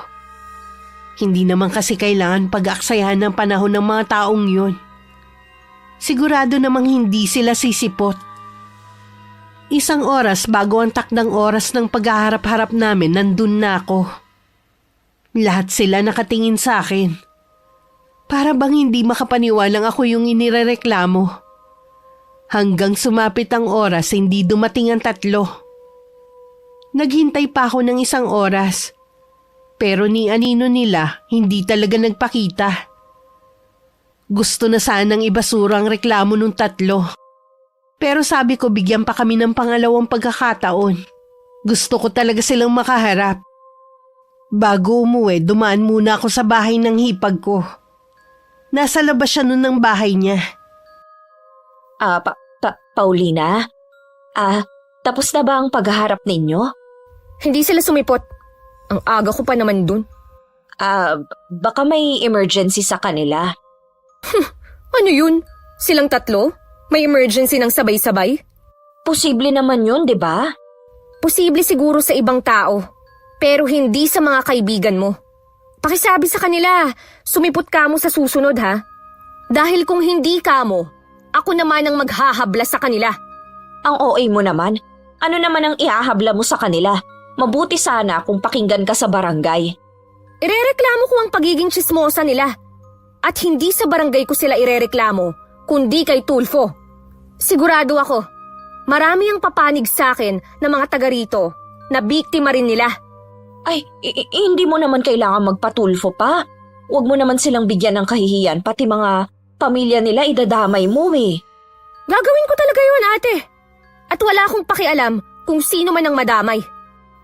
Hindi naman kasi kailangan pag-aksayahan ng panahon ng mga taong yun. Sigurado namang hindi sila sisipot. Isang oras bago ang takdang oras ng paghaharap-harap namin, nandun na ako. Lahat sila nakatingin sa akin. Para bang hindi makapaniwalang ako yung inirereklamo. Hanggang sumapit ang oras, hindi dumating ang 3. Naghintay pa ako ng 1 oras. Pero ni anino nila, hindi talaga nagpakita. Gusto na sanang ibasura ang reklamo nung 3. Pero sabi ko bigyan pa kami ng pangalawang pagkakataon. Gusto ko talaga silang makaharap. Bago umuwi, dumaan muna ako sa bahay ng hipag ko. Nasa labas siya nun ng bahay niya. Paulina? Tapos na ba ang paghaharap ninyo? Hindi sila sumipot. Ang aga ko pa naman dun. Baka may emergency sa kanila. Ano yun? Silang 3? May emergency ng sabay-sabay? Posible naman yun, di ba? Posible siguro sa ibang tao. Pero hindi sa mga kaibigan mo. Pakisabi sa kanila, sumipot ka mo sa susunod ha. Dahil kung hindi ka mo, ako naman ang maghahabla sa kanila. Ang OA mo naman. Ano naman ang ihahabla mo sa kanila? Mabuti sana kung pakinggan ka sa barangay. Irereklamo ko ang pagiging tsismosa nila. At hindi sa barangay ko sila irereklamo, kundi kay Tulfo. Sigurado ako, marami ang papanig sa akin ng mga taga rito na biktima rin nila. Ay, hindi mo naman kailangan magpatulfo pa. Huwag mo naman silang bigyan ng kahihiyan, pati mga pamilya nila idadamay mo eh. Gagawin ko talaga yun, ate. At wala akong pakialam kung sino man ang madamay.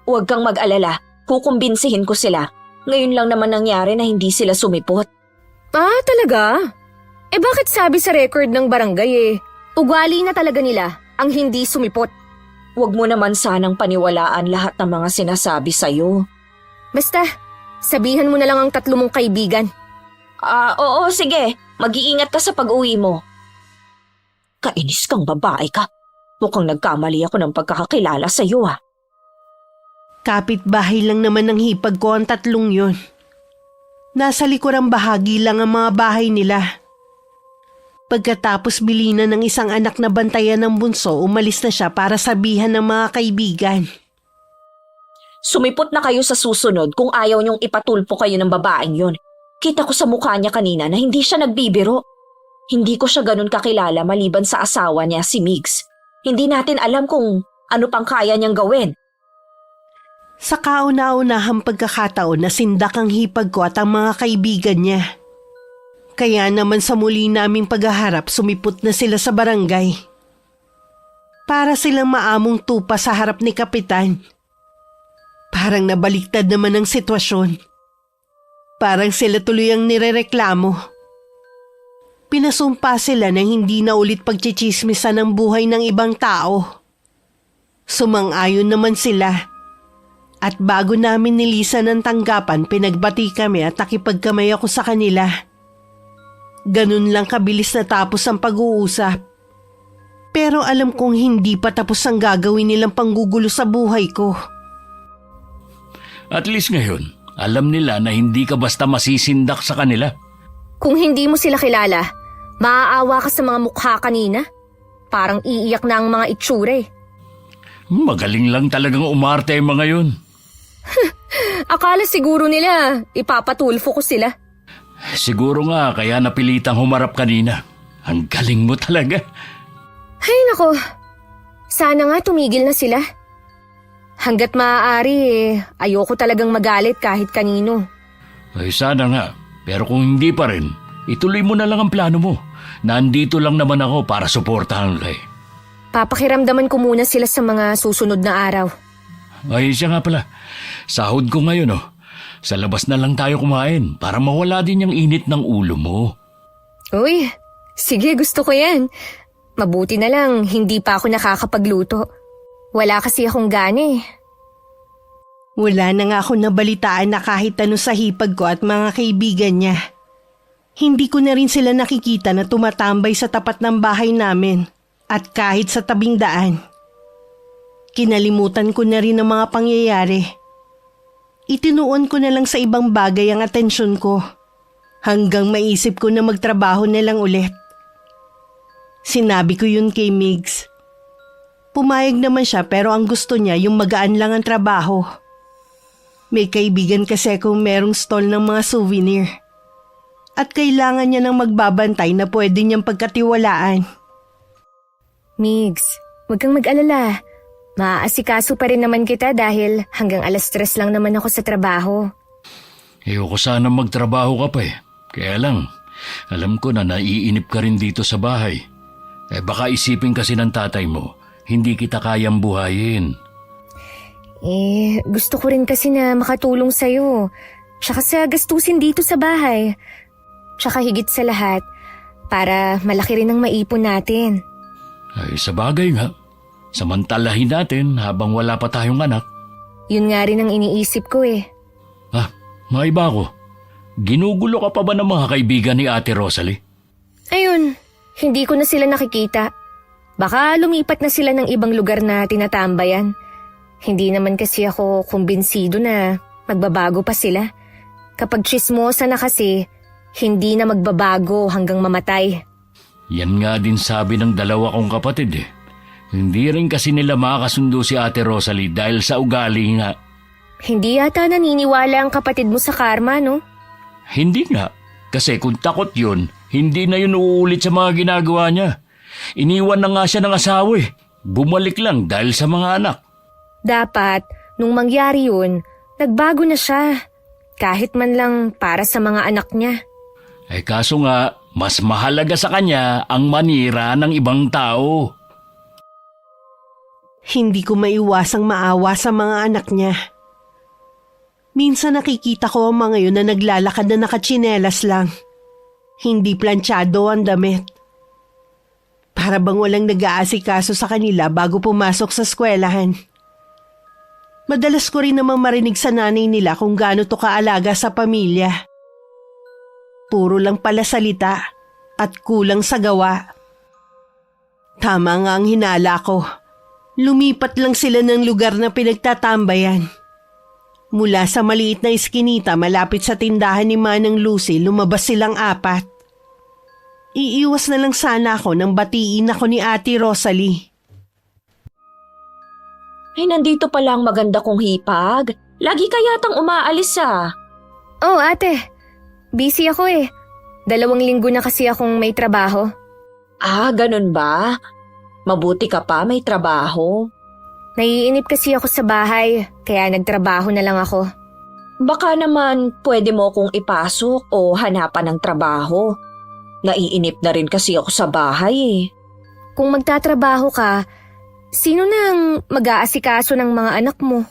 Huwag kang mag-alala, kukumbinsihin ko sila. Ngayon lang naman nangyari na hindi sila sumipot. Talaga? Bakit sabi sa record ng barangay ugali na talaga nila ang hindi sumipot? Huwag mo naman sanang paniwalaan lahat ng mga sinasabi sa'yo. Basta, sabihan mo na lang ang 3 mong kaibigan. Oo, sige. Mag-iingat ka sa pag-uwi mo. Kainis kang babae ka. Mukhang nagkamali ako ng pagkakakilala sa'yo ah. Kapitbahay lang naman ng hipag ko ang 3 yun. Nasa likurang bahagi lang ang mga bahay nila. Pagkatapos bilinan ng isang anak na bantayan ng bunso, umalis na siya para sabihan ng mga kaibigan. Sumipot na kayo sa susunod kung ayaw niyong ipatulpo kayo ng babaeng yun. Kita ko sa mukha niya kanina na hindi siya nagbibiro. Hindi ko siya ganun kakilala maliban sa asawa niya, si Migs. Hindi natin alam kung ano pang kaya niyang gawin. Sa kauna-unahang pagkakataon na sindak ang hipag ko at ang mga kaibigan niya. Kaya naman sa muli naming paghaharap, sumipot na sila sa barangay. Para silang maamong tupa sa harap ni Kapitan. Parang nabaliktad naman ang sitwasyon. Parang sila tuloy ang nirereklamo. Pinasumpa sila na hindi na ulit pagchichismisan ng buhay ng ibang tao. Sumang-ayon naman sila. At bago namin nilisan ng tanggapan, pinagbati kami at nakipagkamay ako sa kanila. Ganun lang kabilis natapos ang pag-uusap. Pero alam kong hindi pa tapos ang gagawin nilang panggugulo sa buhay ko. At least ngayon, alam nila na hindi ka basta masisindak sa kanila. Kung hindi mo sila kilala, maaawa ka sa mga mukha kanina. Parang iiyak na ang mga itsura eh. Magaling lang talagang umarte ang mga yun. Akala siguro nila ipapatulfo ko sila. Siguro nga kaya napilitang humarap kanina. Ang galing mo talaga. Ay nako, sana nga tumigil na sila. Hanggat maaari ayoko talagang magalit kahit kanino. Ay sana nga, pero kung hindi pa rin, ituloy mo na lang ang plano mo. Nandito lang naman ako para suportahan kay. Papakiramdaman ko muna sila sa mga susunod na araw. Ay siya nga pala, sahod ko ngayon Sa labas na lang tayo kumain para mawala din yung init ng ulo mo. Uy, sige gusto ko yan. Mabuti na lang hindi pa ako nakakapagluto. Wala kasi akong gana eh. Wala na nga ako nabalitaan na kahit ano sa hipag ko at mga kaibigan niya. Hindi ko na rin sila nakikita na tumatambay sa tapat ng bahay namin at kahit sa tabing daan. Kinalimutan ko na rin ang mga pangyayari. Itinuon ko na lang sa ibang bagay ang atensyon ko hanggang maisip ko na magtrabaho na lang ulit. Sinabi ko yun kay Migs. Pumayag naman siya pero ang gusto niya yung magaan lang ang trabaho. May kaibigan kasi kung merong stall ng mga souvenir. At kailangan niya ng magbabantay na pwede niyang pagkatiwalaan. Migs, huwag kang mag-alala. Maaasikaso pa rin naman kita dahil hanggang 3:00 lang naman ako sa trabaho. Ayoko sana magtrabaho ka pa eh. Kaya lang, alam ko na naiinip ka rin dito sa bahay. Baka isipin kasi ng tatay mo, hindi kita kayang buhayin. Gusto ko rin kasi na makatulong sa'yo. Tsaka sa gastusin dito sa bahay. Tsaka higit sa lahat, para malaki rin ang maipon natin. Sa bagay nga, samantalahin natin habang wala pa tayong anak. Yun nga rin ang iniisip ko eh. Maiba ko. Ginugulo ka pa ba ng mga kaibigan ni Ate Rosalie? Ayun, hindi ko na sila nakikita. Baka lumipat na sila ng ibang lugar na tinatambayan. Hindi naman kasi ako kumbinsido na magbabago pa sila. Kapag tsismosa na kasi, hindi na magbabago hanggang mamatay. Yan nga din sabi ng dalawa kong kapatid eh. Hindi rin kasi nila makakasundo si Ate Rosalie dahil sa ugali nga. Hindi yata naniniwala ang kapatid mo sa karma, no? Hindi nga. Kasi kung takot yun, hindi na yun uulit sa mga ginagawa niya. Iniwan na nga siya ng asawa eh. Bumalik lang dahil sa mga anak. Dapat, nung mangyari yun, nagbago na siya. Kahit man lang para sa mga anak niya. Kaso nga, mas mahalaga sa kanya ang manira ng ibang tao. Hindi ko maiwasang maawa sa mga anak niya. Minsan nakikita ko ang mga yun na naglalakad na nakatsinelas lang. Hindi planchado ang damit. Para bang walang nag-aasikaso sa kanila bago pumasok sa eskwelahan. Madalas ko rin namang marinig sa nanay nila kung gaano to kaalaga sa pamilya. Puro lang pala salita at kulang sa gawa. Tama nga ang hinala ko. Lumipat lang sila ng lugar na pinagtatambayan. Mula sa maliit na iskinita malapit sa tindahan ni Manang Lucy, lumabas silang 4. Iiwas na lang sana ako nang batiin ako ni Ate Rosalie. Ay, nandito pala ang maganda kong hipag. Lagi ka yatang umaalis ah. Oh, ate. Busy ako eh. 2 linggo na kasi akong may trabaho. Ganun ba? Mabuti ka pa, may trabaho. Naiinip kasi ako sa bahay, kaya nagtrabaho na lang ako. Baka naman pwede mo kong ipasok o hanapan ng trabaho. Naiinip na rin kasi ako sa bahay eh. Kung magtatrabaho ka, sino nang mag-aasikaso ng mga anak mo?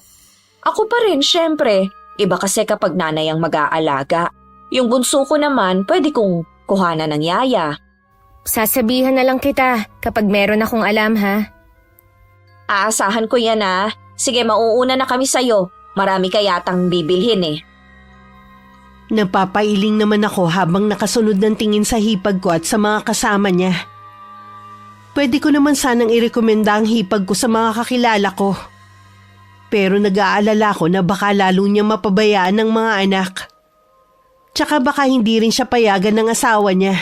Ako pa rin, syempre. Iba kasi kapag nanay ang mag-aalaga. Yung bunso ko naman, pwede kong kuhanan ng yaya. Sasabihan na lang kita kapag meron akong alam, ha? Aasahan ko yan ah. Sige, mauuna na kami sa'yo. Marami ka yatang bibilhin eh. Napapailing naman ako habang nakasunod ng tingin sa hipag ko at sa mga kasama niya. Pwede ko naman sanang irekomenda ang hipag ko sa mga kakilala ko. Pero nag-aalala ko na baka lalo niya mapabayaan ng mga anak. Tsaka baka hindi rin siya payagan ng asawa niya.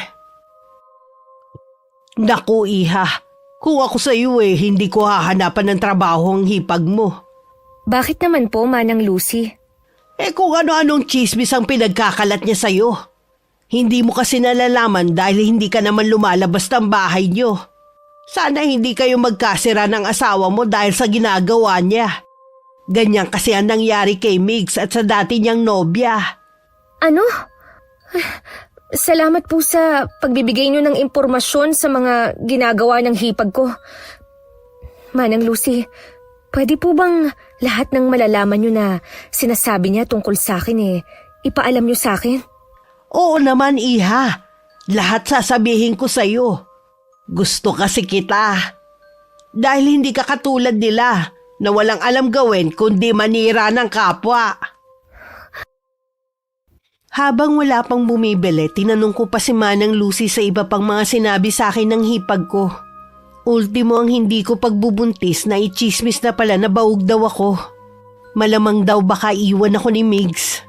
Naku, iha. Kung ako sa iyo hindi ko hahanapan ng trabaho ang hipag mo. Bakit naman po, Manang Lucy? Kung ano-anong chismis ang pinagkakalat niya sa'yo. Hindi mo kasi nalalaman dahil hindi ka naman lumalabas ng bahay niyo. Sana hindi kayo magkasira ng asawa mo dahil sa ginagawa niya. Ganyan kasi ang nangyari kay Migs at sa dati niyang nobya. Ano? Salamat po sa pagbibigay niyo ng impormasyon sa mga ginagawa ng hipag ko. Manang Lucy, pwede po bang lahat ng malalaman niyo na sinasabi niya tungkol sa akin ipaalam niyo sa akin? Oo naman, iha. Lahat sasabihin ko sa'yo. Gusto kasi kita. Dahil hindi ka katulad nila. na walang alam gawin kundi manira ng kapwa. Habang wala pang bumibili, tinanong ko pa si Manang Lucy sa iba pang mga sinabi sa akin ng hipag ko. Ultimo ang hindi ko pagbubuntis na ichismis na pala na baog daw ako. Malamang daw baka iwan ako ni Migs.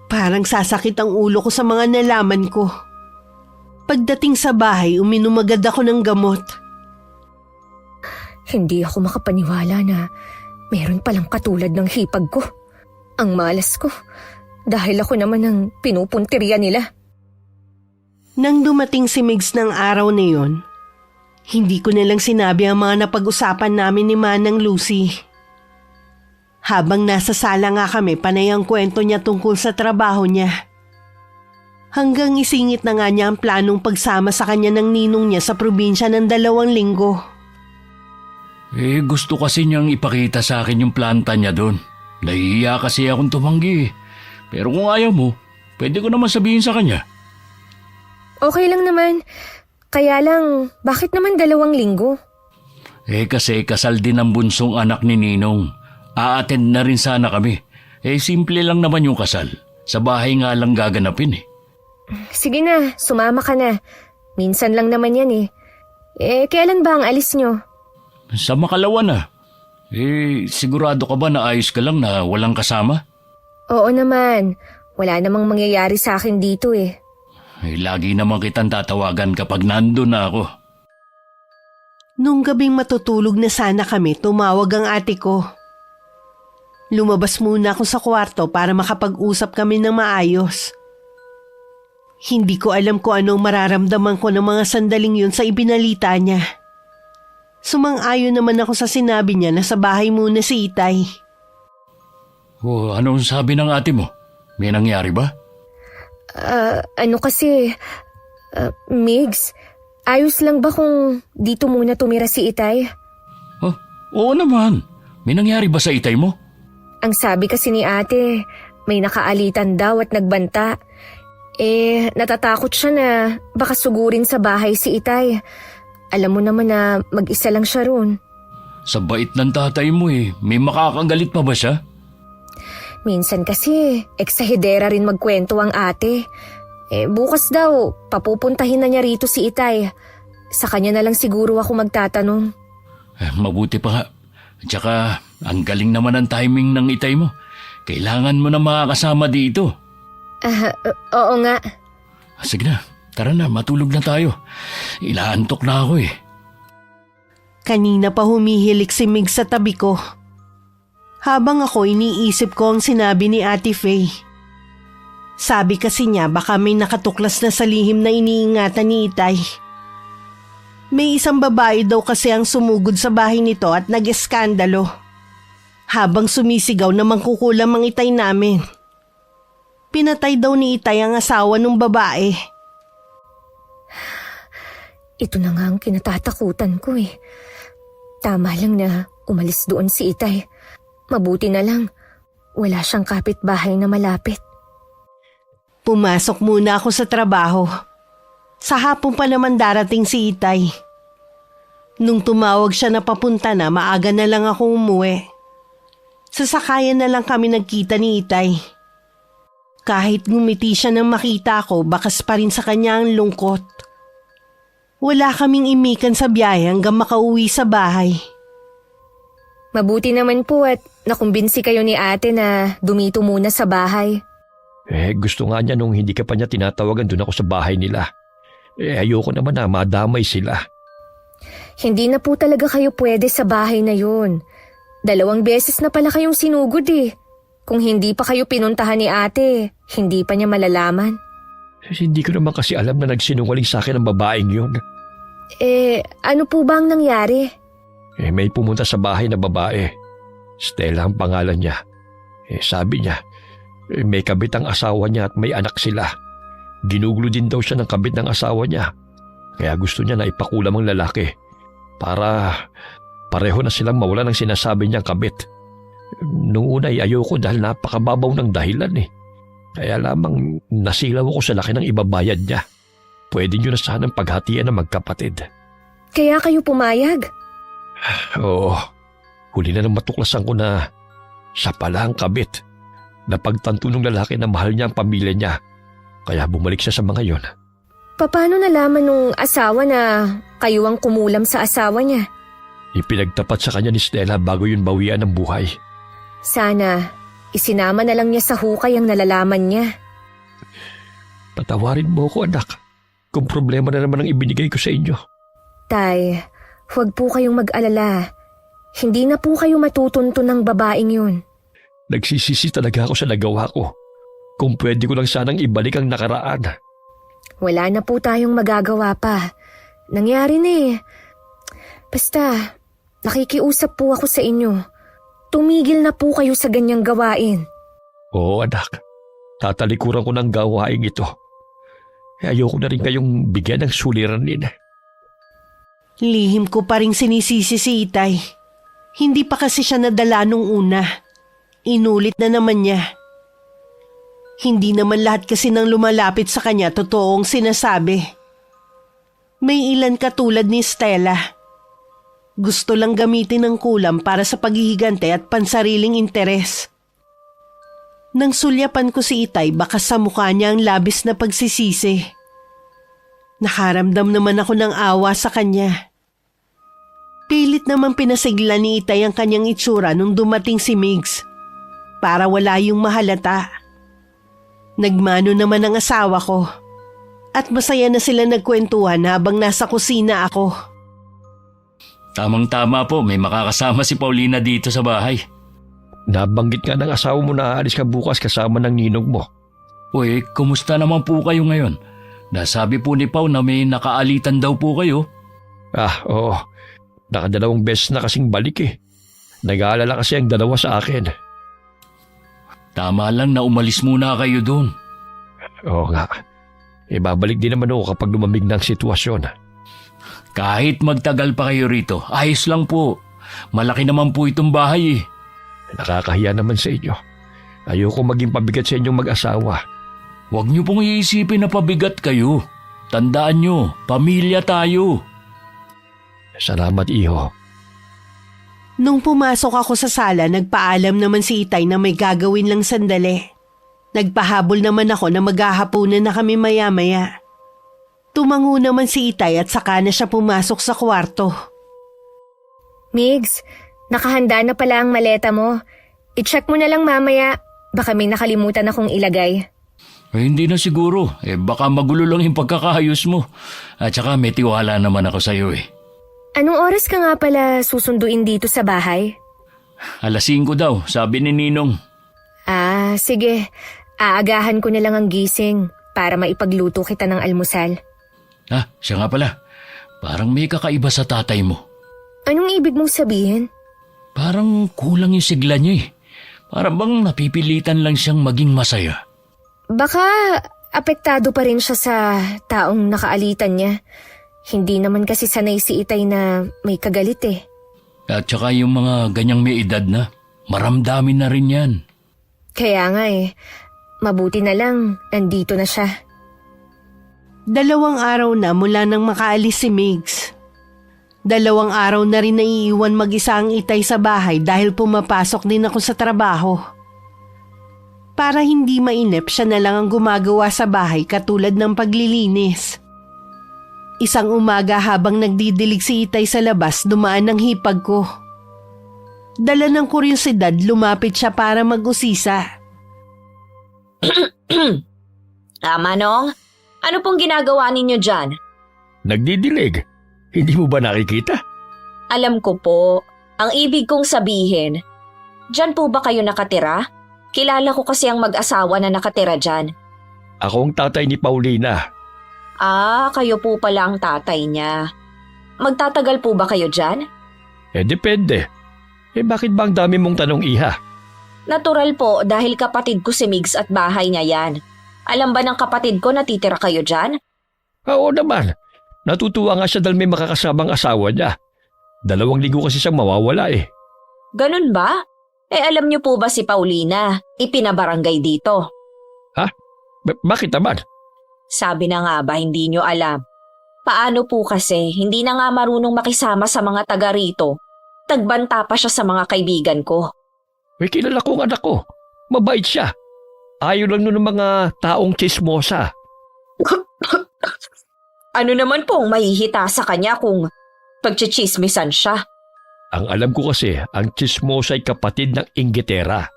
Parang sasakit ang ulo ko sa mga nalaman ko. Pagdating sa bahay, uminom agad ako ng gamot. Hindi ako makapaniwala na meron palang katulad ng hipag ko. Ang malas ko. Dahil ako naman ang pinupuntirya nila. Nang dumating si Migs ng araw na yon, hindi ko nalang sinabi ang mga napag-usapan namin ni Manang Lucy. Habang nasa sala nga kami, panay ang kwento niya tungkol sa trabaho niya. Hanggang isingit na nga niya ang planong pagsama sa kanya ng ninong niya sa probinsya ng 2 linggo. Gusto kasi niyang ipakita sa akin yung planta niya doon. Nahihiya kasi akong tumanggi. Pero kung ayaw mo, pwede ko naman sabihin sa kanya. Okay lang naman. Kaya lang, bakit naman 2 linggo? Kasi kasal din ang bunsong anak ni Ninong. A-attend na rin sana kami. Simple lang naman yung kasal. Sa bahay nga lang gaganapin . Sige na, sumama ka na. Minsan lang naman yan . Kailan ba ang alis nyo? Sa makalawa na. Sigurado ka ba na ayos ka lang na walang kasama? Oo naman. Wala namang mangyayari sa akin dito . Lagi naman kitang tatawagan kapag nandun na ako. Nung gabing matutulog na sana kami, tumawag ang ate ko. Lumabas muna ako sa kwarto para makapag-usap kami ng maayos. Hindi ko alam kung anong mararamdaman ko ng mga sandaling yun sa ibinalita niya. Sumang-ayon naman ako sa sinabi niya na sa bahay muna si Itay. Anong sabi ng ate mo? May nangyari ba? Migs, ayos lang ba kung dito muna tumira si Itay? Oo naman. May nangyari ba sa itay mo? Ang sabi kasi ni ate, may nakaalitan daw at nagbanta. Natatakot siya na baka sugurin sa bahay si Itay. Alam mo naman na mag-isa lang siya roon. Sa bait ng tatay mo may makakagalit pa ba siya? Minsan kasi, eksahidera rin magkwento ang ate. Bukas daw, papupuntahin na niya rito si Itay. Sa kanya na lang siguro ako magtatanong. Mabuti pa nga. Tsaka, ang galing naman ang timing ng itay mo. Kailangan mo na makakasama dito. Oo nga. Sige na, tara na, matulog na tayo. Ilaantok na ako . Kanina pa humihilik si Mig sa tabi ko. Habang ako iniisip ko ang sinabi ni Ate Faye. Sabi kasi niya baka may nakatuklas na sa lihim na iniingatan ni Itay. May isang babae daw kasi ang sumugod sa bahay nito at nag-eskandalo. Habang sumisigaw na mangkukulam ang Itay namin. Pinatay daw ni Itay ang asawa ng babae. Ito na nga ang kinatatakutan ko . Tama lang na umalis doon si Itay. Mabuti na lang, wala siyang kapitbahay na malapit. Pumasok muna ako sa trabaho. Sa hapon pa naman darating si Itay. Nung tumawag siya na papunta na, maaga na lang ako umuwi. Sasakayan na lang kami nagkita ni Itay. Kahit ngumiti siya nang makita ko, bakas pa rin sa kanya ang lungkot. Wala kaming imikan sa biyahe hanggang makauwi sa bahay. Mabuti naman po at nakumbinsi kayo ni ate na dumito muna sa bahay. Gusto nga niya nung hindi ka pa niya tinatawagan doon ako sa bahay nila. Ayoko naman na madamay sila. Hindi na po talaga kayo pwede sa bahay na yun. 2 beses na pala kayong sinugod . Kung hindi pa kayo pinuntahan ni ate, hindi pa niya malalaman. Hindi ko naman kasi alam na nagsinungaling sa akin ang babaeng yun. Ano po ba ang nangyari? May pumunta sa bahay na babae. Stella ang pangalan niya. Sabi niya, may kabit ang asawa niya at may anak sila. Ginugulo din daw siya ng kabit ng asawa niya. Kaya gusto niya na ipakulam ang lalaki. Para pareho na silang mawala ng sinasabi niyang kabit. Nung una ayoko dahil napakababaw ng dahilan . Kaya lamang nasilaw ako sa laki ng ibabayad niya. Pwede niyo na sanang paghatian ng magkapatid. Kaya kayo pumayag? Oo. Huli na nang matuklasan ko na siya pala ang kabit. Napagtanto ng lalaki na mahal niya ang pamilya niya. Kaya bumalik siya sa mga yon. Paano nalaman nung asawa na kayo ang kumulam sa asawa niya? Ipinagtapat sa kanya ni Stella bago yun bawian ng buhay. Sana isinama na lang niya sa hukay ang nalalaman niya. Patawarin mo ko, anak. Kung problema na naman ang ibinigay ko sa inyo. Tay, huwag po kayong mag-alala. Hindi na po kayo matutunto ng babaeng yun. Nagsisisi talaga ako sa nagawa ko. Kung pwede ko lang sanang ibalik ang nakaraan. Wala na po tayong magagawa pa. Nangyari na eh. Basta, nakikiusap po ako sa inyo. Tumigil na po kayo sa ganyang gawain. Oo, anak. Tatalikuran ko ng gawain ito. Ayoko na rin kayong bigyan ng suliranin. Lihim ko pa rin sinisisi si Itay. Hindi pa kasi siya nadala nung una. Inulit na naman niya. Hindi naman lahat kasi nang lumalapit sa kanya totoong sinasabi. May ilan katulad ni Stella. Gusto lang gamitin ng kulam para sa paghihigante at pansariling interes. Nang sulyapan ko si Itay, baka sa mukha niya ang labis na pagsisisi. Nakaramdam naman ako ng awa sa kanya. Pilit naman pinasigla ni Itay ang kanyang itsura nung dumating si Migs para wala yung mahalata. Nagmano naman ang asawa ko at masaya na sila nagkwentuhan habang nasa kusina ako. Tamang-tama po, may makakasama si Paulina dito sa bahay. Nabanggit nga ng asawa mo na aalis ka bukas kasama ng ninong mo. Uy, kumusta naman po kayo ngayon? Nasabi po ni Pao na may nakaalitan daw po kayo. Oo. Nakadalawang beses na kasing balik eh. Nag-aalala kasi ang dalawa sa akin. Tama lang na umalis muna kayo doon. Oo nga. Babalik din naman ako kapag lumamig na ang sitwasyon. Kahit magtagal pa kayo rito, ayos lang po. Malaki naman po itong bahay eh. Nakakahiya naman sa inyo. Ayoko maging pabigat sa inyong mag-asawa. Huwag niyo pong iisipin na pabigat kayo. Tandaan niyo, pamilya tayo. Salamat, iho. Nung pumasok ako sa sala, nagpaalam naman si Itay na may gagawin lang sandali. Nagpahabol naman ako na maghahapunan na kami maya-maya. Tumango naman si Itay at saka na siya pumasok sa kwarto. Migs, nakahanda na pala ang maleta mo. I-check mo na lang mamaya. Baka may nakalimutan akong ilagay. Hindi na siguro. Baka magulo lang yung pagkakayos mo. At saka may tiwala naman ako sa'yo eh. Anong oras ka nga pala susunduin dito sa bahay? 5:00 daw, sabi ni Ninong. Sige. Aagahan ko na lang ang gising para maipagluto kita ng almusal. Siya nga pala. Parang may kakaiba sa tatay mo. Anong ibig mong sabihin? Parang kulang yung sigla niya eh. Parang bang napipilitan lang siyang maging masaya. Baka apektado pa rin siya sa taong nakaalitan niya. Hindi naman kasi sanay si Itay na may kagalit eh. At saka yung mga ganyang may edad na, maramdamin na rin yan. Kaya nga mabuti na lang nandito na siya. 2 araw na mula nang makaalis si Migs. 2 araw na rin naiiwan mag-isa ang Itay sa bahay dahil pumapasok din ako sa trabaho. Para hindi mainip, siya na lang ang gumagawa sa bahay katulad ng paglilinis. Isang umaga habang nagdidilig si Itay sa labas, dumaan ang hipag ko. Dala ng kuryosidad, lumapit siya para mag-usisa. Manong, ano pong ginagawa ninyo dyan? Nagdidilig. Hindi mo ba nakikita? Alam ko po, ang ibig kong sabihin, dyan po ba kayo nakatira? Kilala ko kasi ang mag-asawa na nakatira dyan. Ako ang tatay ni Paulina. Kayo po pala ang tatay niya. Magtatagal po ba kayo dyan? Depende. Bakit ba ang dami mong tanong, iha? Natural po dahil kapatid ko si Migs at bahay niya yan. Alam ba ng kapatid ko na titira kayo dyan? Oo naman. Natutuwa nga siya dahil may makakasamang asawa niya. 2 linggo kasi siyang mawawala eh. Ganun ba? Alam niyo po ba si Paulina? Ipinabarangay dito. Bakit naman? Sabi na nga ba hindi niyo alam? Paano po kasi hindi na nga marunong makisama sa mga taga rito? Tagbanta pa siya sa mga kaibigan ko. May kilala kong anak ko. Mabait siya. Ayaw lang nun ng mga taong chismosa. Ano naman pong mahihita sa kanya kung pagchichismisan siya? Ang alam ko kasi, ang chismosa ay kapatid ng inggitera.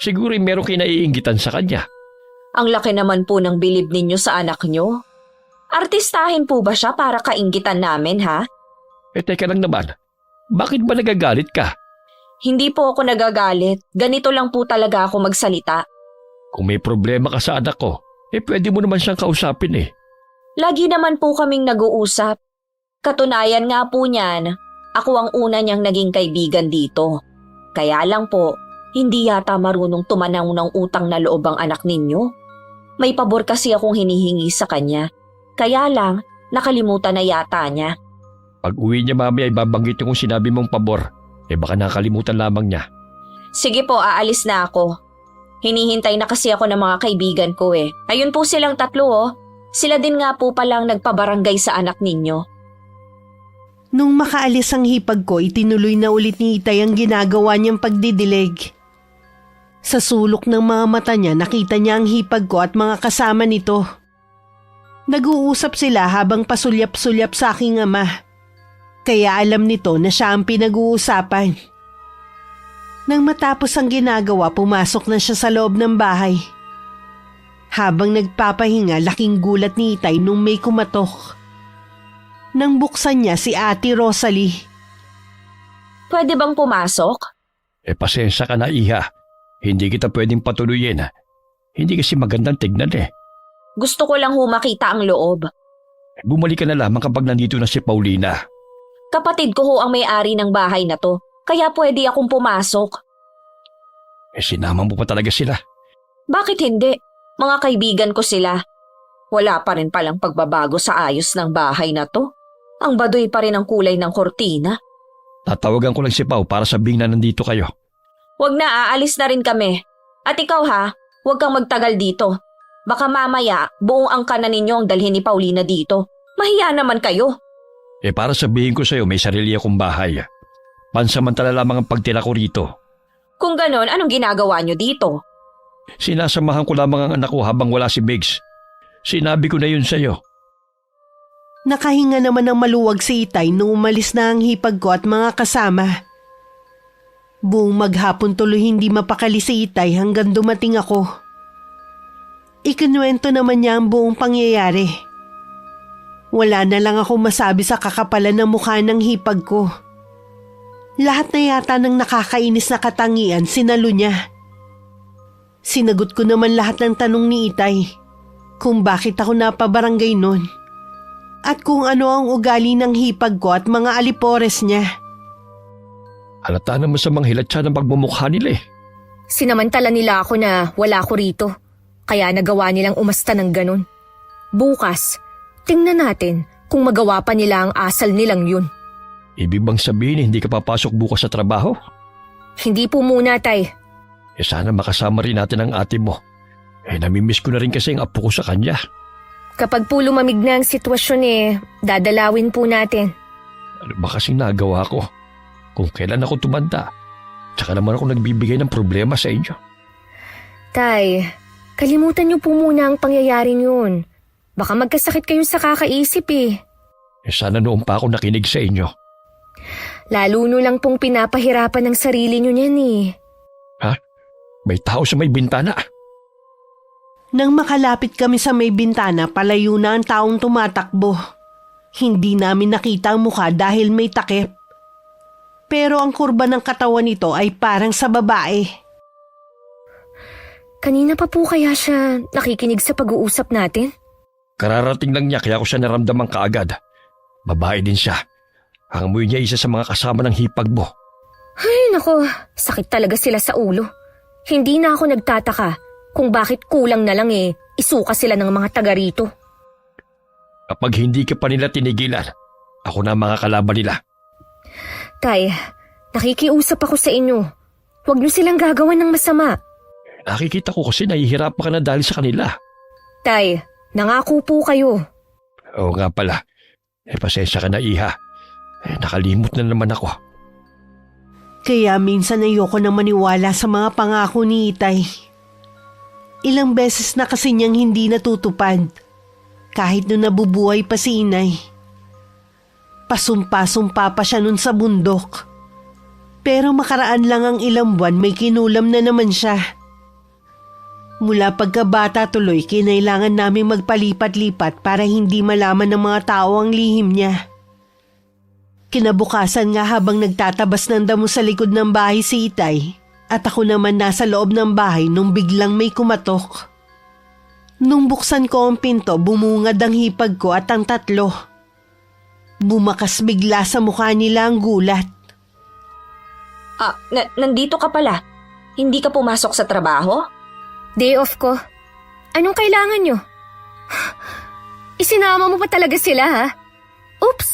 Siguro meron kayo naiinggitan sa kanya. Ang laki naman po ng bilib ninyo sa anak nyo. Artistahin po ba siya para kainggitan namin, ha? Teka lang naman. Bakit ba nagagalit ka? Hindi po ako nagagalit. Ganito lang po talaga ako magsalita. Kung may problema ka sa anak ko, pwede mo naman siyang kausapin eh. Lagi naman po kaming nag-uusap. Katunayan nga po niyan, ako ang una niyang naging kaibigan dito. Kaya lang po, hindi yata marunong tumanaw ng utang na loob ang anak ninyo. May pabor kasi akong hinihingi sa kanya. Kaya lang, nakalimutan na yata niya. Pag uwi niya mamaya ay babanggit yung sinabi mong pabor. Baka nakalimutan lamang niya. Sige po, aalis na ako. Hinihintay na kasi ako ng mga kaibigan ko eh. Ayun po silang tatlo oh. Sila din nga po palang nagpabarangay sa anak ninyo. Nung makaalis ang hipag ko, itinuloy na ulit ni Itay ang ginagawa niyang pagdidilig. Sa sulok ng mga mata niya, nakita niya ang hipag ko at mga kasama nito. Nag-uusap sila habang pasulyap-sulyap sa aking ama. Kaya alam nito na siya ang pinag-uusapan. Nang matapos ang ginagawa, pumasok na siya sa loob ng bahay. Habang nagpapahinga, laking gulat ni Itay nung may kumatok. Nang buksan niya si Ate Rosalie. Pwede bang pumasok? Pasensya ka na, Iha. Hindi kita pwedeng patuloyin. Hindi kasi magandang tignan eh. Gusto ko lang makita ang loob. Bumalik ka na lamang kapag nandito na si Paulina. Kapatid ko ho ang may-ari ng bahay na to, kaya pwede akong pumasok. Sinama mo pa talaga sila. Bakit hindi? Mga kaibigan ko sila. Wala pa rin palang pagbabago sa ayos ng bahay na to. Ang baduy pa rin ang kulay ng kortina. Tatawagan ko lang si Pau para sabihin na nandito kayo. Huwag na, aalis na rin kami. At ikaw ha, huwag kang magtagal dito. Baka mamaya, buong angkan na ninyo ang dalhin ni Paulina dito. Mahiya naman kayo. Para sabihin ko sa'yo, may sarili akong bahay. Pansamantala lamang ang pagtira ko rito. Kung ganon, anong ginagawa nyo dito? Sinasamahan ko lamang ang anak ko habang wala si Biggs. Sinabi ko na yun sa'yo. Nakahinga naman ng maluwag si Itay nung umalis na ang hipag ko at mga kasama. Buong maghapon tuloy hindi mapakali si Itay hanggang dumating ako. Ikinuwento naman niya ang buong pangyayari. Wala na lang ako masabi sa kakapalan ng mukha ng hipag ko. Lahat na yata ng nakakainis na katangian sinalo niya. Sinagot ko naman lahat ng tanong ni Itay. Kung bakit ako napabarangay nun. At kung ano ang ugali ng hipag ko at mga alipores niya. Halata naman sa mga hilat siya ng pagmumukha nila eh. Sinamantala nila ako na wala ko rito. Kaya nagawa nilang umasta ng ganun. Bukas, tingnan natin kung magawa pa nila ang asal nilang yun. Ibig bang sabihin hindi ka papasok bukas sa trabaho? Hindi po muna, Tay. Sana makasama rin natin ang ate mo. Namimiss ko na rin kasi ang apo ko sa kanya. Kapag po lumamig na ang sitwasyon dadalawin po natin. Ano ba kasing nagawa ko? Kung kailan ako tumanda, tsaka naman ako nagbibigay ng problema sa inyo. Tay, kalimutan niyo po muna ang pangyayaring yun. Baka magkasakit kayo sa kakaisip eh. Sana noon pa ako nakinig sa inyo. Lalo no lang pong pinapahirapan ng sarili niyo niyan eh. Ha? May tao sa may bintana. Nang makalapit kami sa may bintana, palayo na ang taong tumatakbo. Hindi namin nakita ang mukha dahil may takip. Pero ang kurba ng katawan nito ay parang sa babae. Kanina pa po kaya siya nakikinig sa pag-uusap natin? Kararating lang niya kaya ko siya naramdaman kaagad. Babae din siya. Ang amoy niya isa sa mga kasama ng hipag mo. Ay nako, sakit talaga sila sa ulo. Hindi na ako nagtataka kung bakit kulang na lang isuka sila ng mga taga rito. Kapag hindi ka pa nila tinigilan, ako na ang mga kalaban nila. Tay, nakikiusap ako sa inyo. Huwag niyo silang gagawan ng masama. Nakikita ko kasi nahihirapan ka na dahil sa kanila. Tay, nangako po kayo. Oo nga pala. Pasensya ka na, Iha. Nakalimot na naman ako. Kaya minsan ayoko na maniwala sa mga pangako ni Itay. Ilang beses na kasi niyang hindi natutupad, kahit nung nabubuhay pa si Inay. Pasumpa-sumpa pa siya nun sa bundok. Pero makaraan lang ang ilang buwan, may kinulam na naman siya. Mula pagkabata tuloy, kinailangan namin magpalipat-lipat para hindi malaman ng mga tao ang lihim niya. Kinabukasan nga habang nagtatabas ng damo sa likod ng bahay si Itay, at ako naman nasa loob ng bahay nung biglang may kumatok. Nung buksan ko ang pinto, bumungad ang hipag ko at ang tatlo. Bumakas bigla sa mukha nila ang gulat. Nandito ka pala. Hindi ka pumasok sa trabaho? Day off ko. Anong kailangan nyo? Isinama mo pa talaga sila, ha? Oops!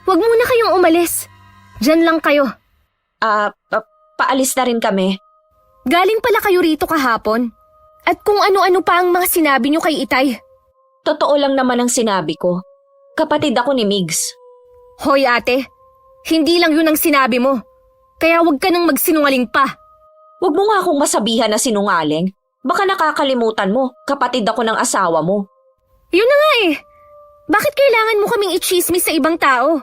Huwag muna kayong umalis. Diyan lang kayo. Paalis na rin kami. Galing pala kayo rito kahapon. At kung ano-ano pa ang mga sinabi nyo kay Itay. Totoo lang naman ang sinabi ko. Kapatid ako ni Migs. Hoy ate, hindi lang yun ang sinabi mo. Kaya huwag ka nang magsinungaling pa. Huwag mo nga akong masabihan na sinungaling. Baka nakakalimutan mo, kapatid ako ng asawa mo. Yun na nga eh. Bakit kailangan mo kaming i-chismis sa ibang tao?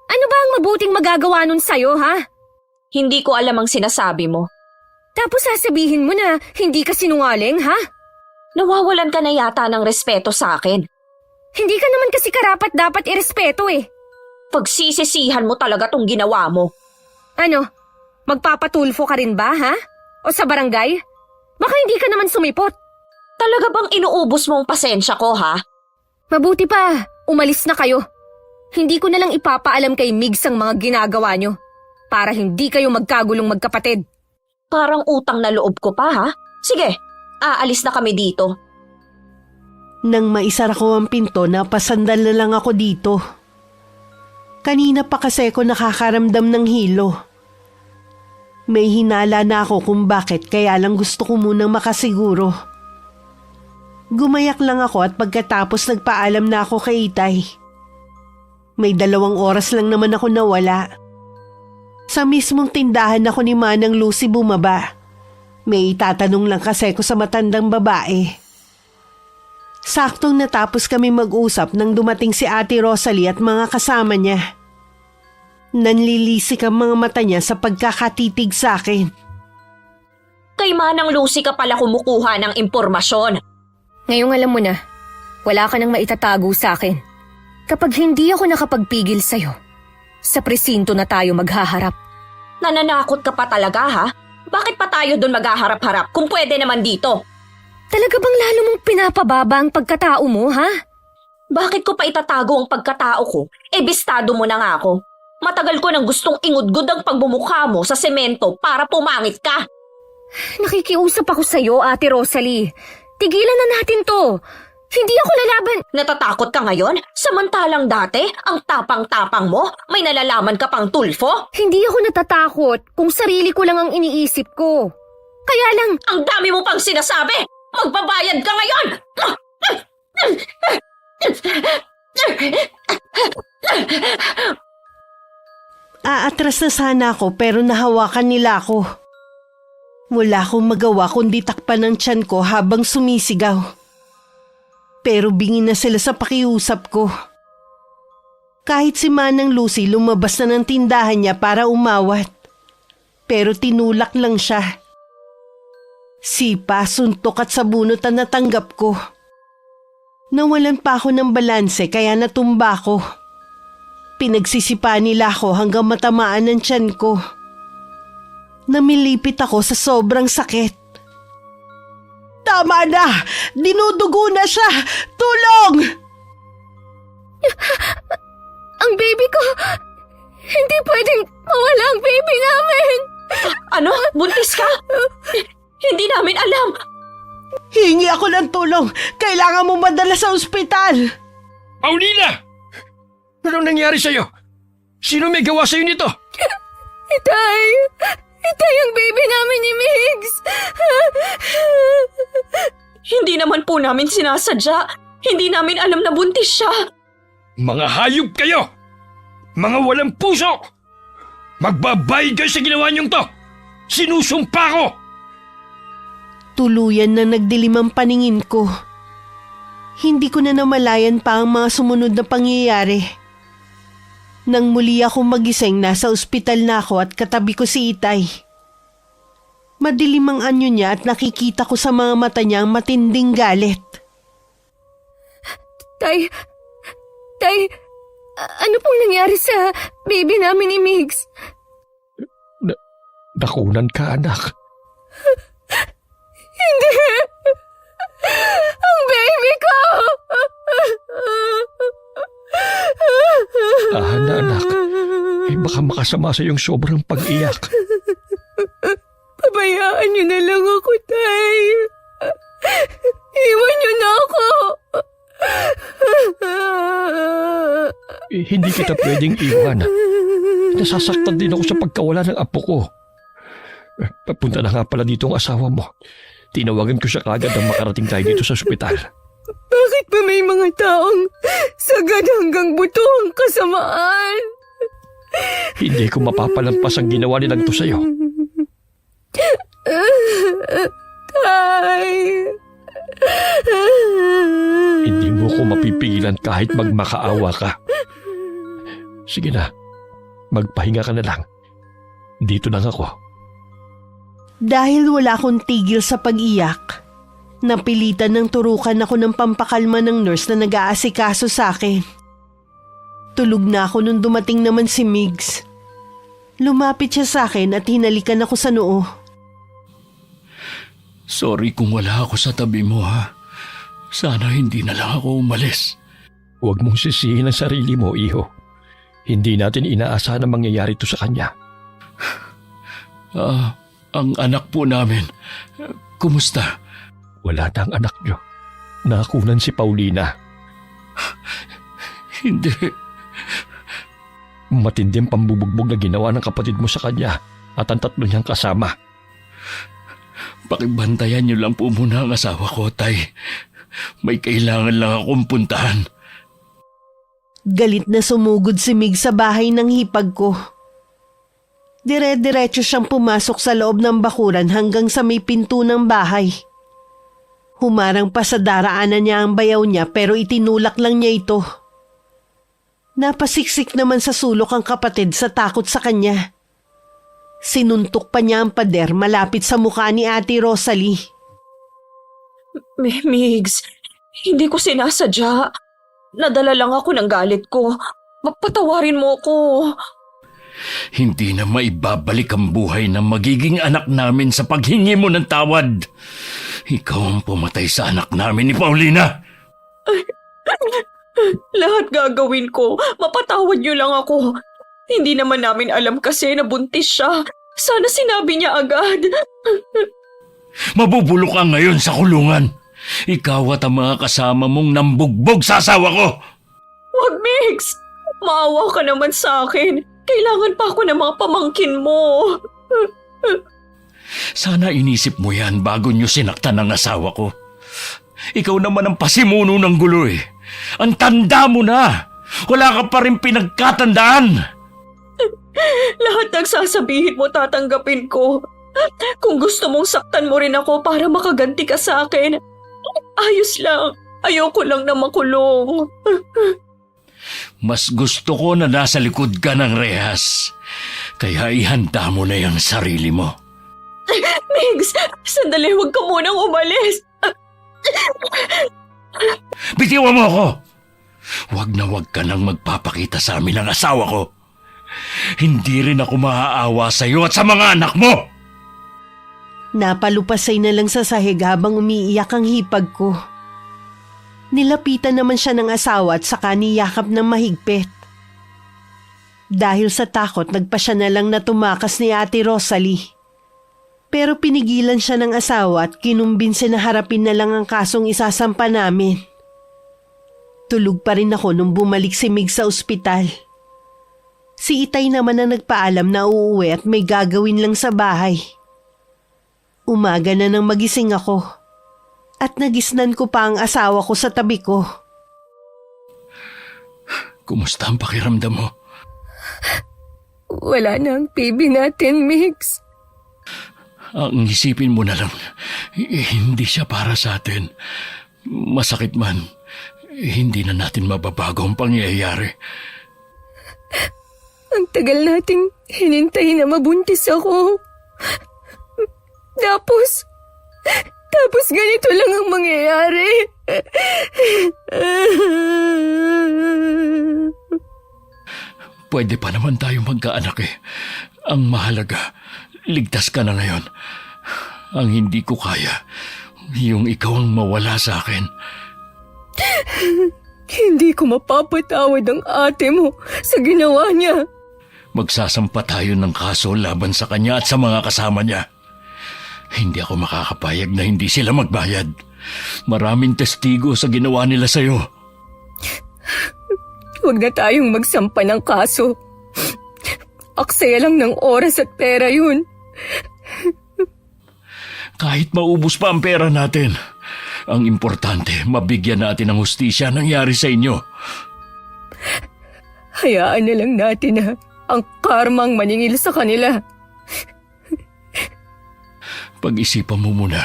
Ano ba ang mabuting magagawa nun sa'yo, ha? Hindi ko alam ang sinasabi mo. Tapos sasabihin mo na hindi ka sinungaling, ha? Nawawalan ka na yata ng respeto sa akin. Hindi ka naman kasi karapat dapat irespeto eh. Pagsisisihan mo talaga tong ginawa mo. Ano? Magpapatulfo ka rin ba, ha? O sa barangay? Baka hindi ka naman sumipot. Talaga bang inuubos mo ang pasensya ko, ha? Mabuti pa, umalis na kayo. Hindi ko na lang ipapaalam kay Migs ang mga ginagawa nyo para hindi kayo magkagulong magkapatid. Parang utang na loob ko pa, ha? Sige, aalis na kami dito. Nang maisara ko ang pinto, napasandal na lang ako dito. Kanina pa kasi ako nakakaramdam ng hilo. May hinala na ako kung bakit, kaya lang gusto ko munang makasiguro. Gumayak lang ako at pagkatapos nagpaalam na ako kay Itay. May 2 oras lang naman ako nawala. Sa mismong tindahan ako ni Manang Lucy bumaba. May itatanong lang kasi ko sa matandang babae. Saktong natapos kami mag-usap nang dumating si Ate Rosalie at mga kasama niya. Nanlilisik ang mga mata niya sa pagkakatitig sa akin. Kay Manang Lucy ka pala kumukuha ng impormasyon. Ngayong alam mo na, wala ka nang maitatago sa akin. Kapag hindi ako nakapagpigil sa'yo, sa presinto na tayo maghaharap. Nananakot ka pa talaga, ha? Bakit pa tayo doon maghaharap-harap kung pwede naman dito? Talaga bang lalo mong pinapababa ang pagkatao mo, ha? Bakit ko pa itatago ang pagkatao ko? Bistado mo na nga ako. Matagal ko nang gustong ingudgod ang pagbumukha mo sa semento para pumangit ka. Nakikiusap ako sa'yo, Ate Rosalie. Tigilan na natin to. Hindi ako lalaban. Natatakot ka ngayon? Samantalang dati, ang tapang-tapang mo, may nalalaman ka pang tulfo? Hindi ako natatakot kung sarili ko lang ang iniisip ko. Kaya lang, Ang dami mo pang sinasabi! Magbabayad ka ngayon! Aatras na sana ako pero nahawakan nila ako. Wala akong magawa kundi takpan ng tiyan ko habang sumisigaw. Pero bingin na sila sa pakiusap ko. Kahit si Manang Lucy lumabas na ng tindahan niya para umawat. Pero tinulak lang siya. Sipa, suntok at sabunot ang natanggap ko. Nawalan pa ako ng balanse kaya natumba ko. Pinagsisipa nila ako hanggang matamaan ng tiyan ko. Namilipit ako sa sobrang sakit. Tama na! Dinudugo na siya! Tulong! ang baby ko, hindi pwedeng mawala ang baby namin. Ano? Buntis ka? Hindi namin alam. Hingi ako ng tulong. Kailangan mo madala sa ospital. Paulina! Anong nangyari sa'yo? Sino may gawa sa'yo nito? Itay! Itay ang baby namin ni Migs! Hindi naman po namin sinasadya. Hindi namin alam na buntis siya. Mga hayop kayo! Mga walang puso! Magbabayad kayo sa ginawa niyong to! Sinusumpa ko! Tuluyan na nagdilim ang paningin ko. Hindi ko na namalayan pa ang mga sumunod na pangyayari. Nang muli ako magising, nasa ospital na ako at katabi ko si Itay. Madilim ang anyo niya at nakikita ko sa mga mata niya ang matinding galit. Tay, ano pong nangyari sa baby namin ni Migs? Nakunan ka, anak. Hindi! Ang baby ko! Na anak. Baka makasama sa iyong sobrang pag-iyak. Pabayaan niyo na lang ako, Tay. Iwan niyo na ako. Hindi kita pwedeng iwan. Nasasaktan din ako sa pagkawala ng apo ko. Papunta na nga pala dito ang asawa mo. Tinawagan ko siya kagad nang makarating tayo dito sa ospital. Bakit ba may mga taong sagad hanggang buto ang kasamaan? Hindi ko mapapalampas ang ginawa nilang to sa'yo. Tay. Hindi mo ko mapipigilan kahit magmakaawa ka. Sige na, magpahinga ka na lang. Dito lang ako. Dahil wala akong tigil sa pag-iyak, napilitan ng turukan ako ng pampakalma ng nurse na nag-aasikaso sa akin. Tulog na ako nung dumating naman si Migs. Lumapit siya sa akin at hinalikan ako sa noo. Sorry kung wala ako sa tabi mo, ha? Sana hindi na lang ako umalis. Huwag mong sisihin ang sarili mo, iho. Hindi natin inaasahan na mangyayari to sa kanya. Ang anak po namin, kumusta? Wala na ang anak niyo. Nakakunan si Paulina. Hindi. Matinding pambubugbog na ginawa ng kapatid mo sa kanya at ang tatlo niyang kasama. Pakibantayan niyo lang po muna ang asawa ko, Tay. May kailangan lang akong puntahan. Galit na sumugod si Mig sa bahay ng hipag ko. Dire-diretso siyang pumasok sa loob ng bakuran hanggang sa may pinto ng bahay. Humarang pa sa daraanan niya ang bayaw niya pero itinulak lang niya ito. Napasiksik naman sa sulok ang kapatid sa takot sa kanya. Sinuntok pa niya ang pader malapit sa mukha ni Ate Rosalie. Migs, hindi ko sinasadya. Nadala lang ako ng galit ko. Patawarin mo ko. Hindi na maibabalik ang buhay ng magiging anak namin sa paghingi mo ng tawad. Ikaw ang pumatay sa anak namin ni Paulina. Lahat gagawin ko. Mapatawad niyo lang ako. Hindi naman namin alam kasi na buntis siya. Sana sinabi niya agad. Mabubulok ka ngayon sa kulungan. Ikaw at ang mga kasama mong nambugbog sa asawa ko. Wag, Migs. Maawa ka naman sa akin. Kailangan pa ako ng mga pamangkin mo. Sana inisip mo yan bago niyo sinaktan ang asawa ko. Ikaw naman ang pasimuno ng gulo eh. Ang tanda mo na. Wala ka pa rin pinagkatandaan. Lahat ng sasabihin mo tatanggapin ko. Kung gusto mong saktan mo rin ako para makaganti ka sa akin, ayos lang. Ayoko lang na makulong. Mas gusto ko na nasa likod ka ng rehas. Kaya ihanda mo na yung sarili mo. Migs, sandali, huwag ka munang umalis. Bitiwan mo ako! Huwag na huwag ka nang magpapakita sa amin ng asawa ko. Hindi rin ako maaawa sa iyo at sa mga anak mo! Napalupasay na lang sa sahig habang umiiyak ang hipag ko. Nilapitan naman siya ng asawa at saka niyakap ng mahigpit. Dahil sa takot, nagpa siya na lang na tumakas ni Ate Rosalie. Pero pinigilan siya ng asawa at kinumbinsi na harapin na lang ang kasong isasampa namin. Tulog pa rin ako nung bumalik si Mig sa ospital. Si Itay naman ang nagpaalam na uuwi at may gagawin lang sa bahay. Umaga na nang magising ako. At nagisnan ko pa ang asawa ko sa tabi ko. Kumusta ang pakiramdam mo? wala na ang baby natin, Migs. Ang isipin mo na lang, hindi siya para sa atin. Masakit man, hindi na natin mababago ang pangyayari. Ang tagal nating hinintay na mabuntis ako. Tapos ganito lang ang mangyayari. Pwede pa naman tayo magkaanak eh. Ang mahalaga, ligtas ka na ngayon. Ang hindi ko kaya, yung ikaw ang mawala sa akin. Hindi ko mapapatawad ang ate mo sa ginawa niya. Magsasampa tayo ng kaso laban sa kanya at sa mga kasama niya. Hindi ako makakapayag na hindi sila magbayad. Maraming testigo sa ginawa nila sa'yo. Huwag na tayong magsampa ng kaso. Aksaya lang ng oras at pera yun. Kahit maubos pa ang pera natin, ang importante, mabigyan natin ng hustisya nangyari sa inyo. Hayaan na lang natin na ang karmang maningil sa kanila. Pag-isipan mo muna,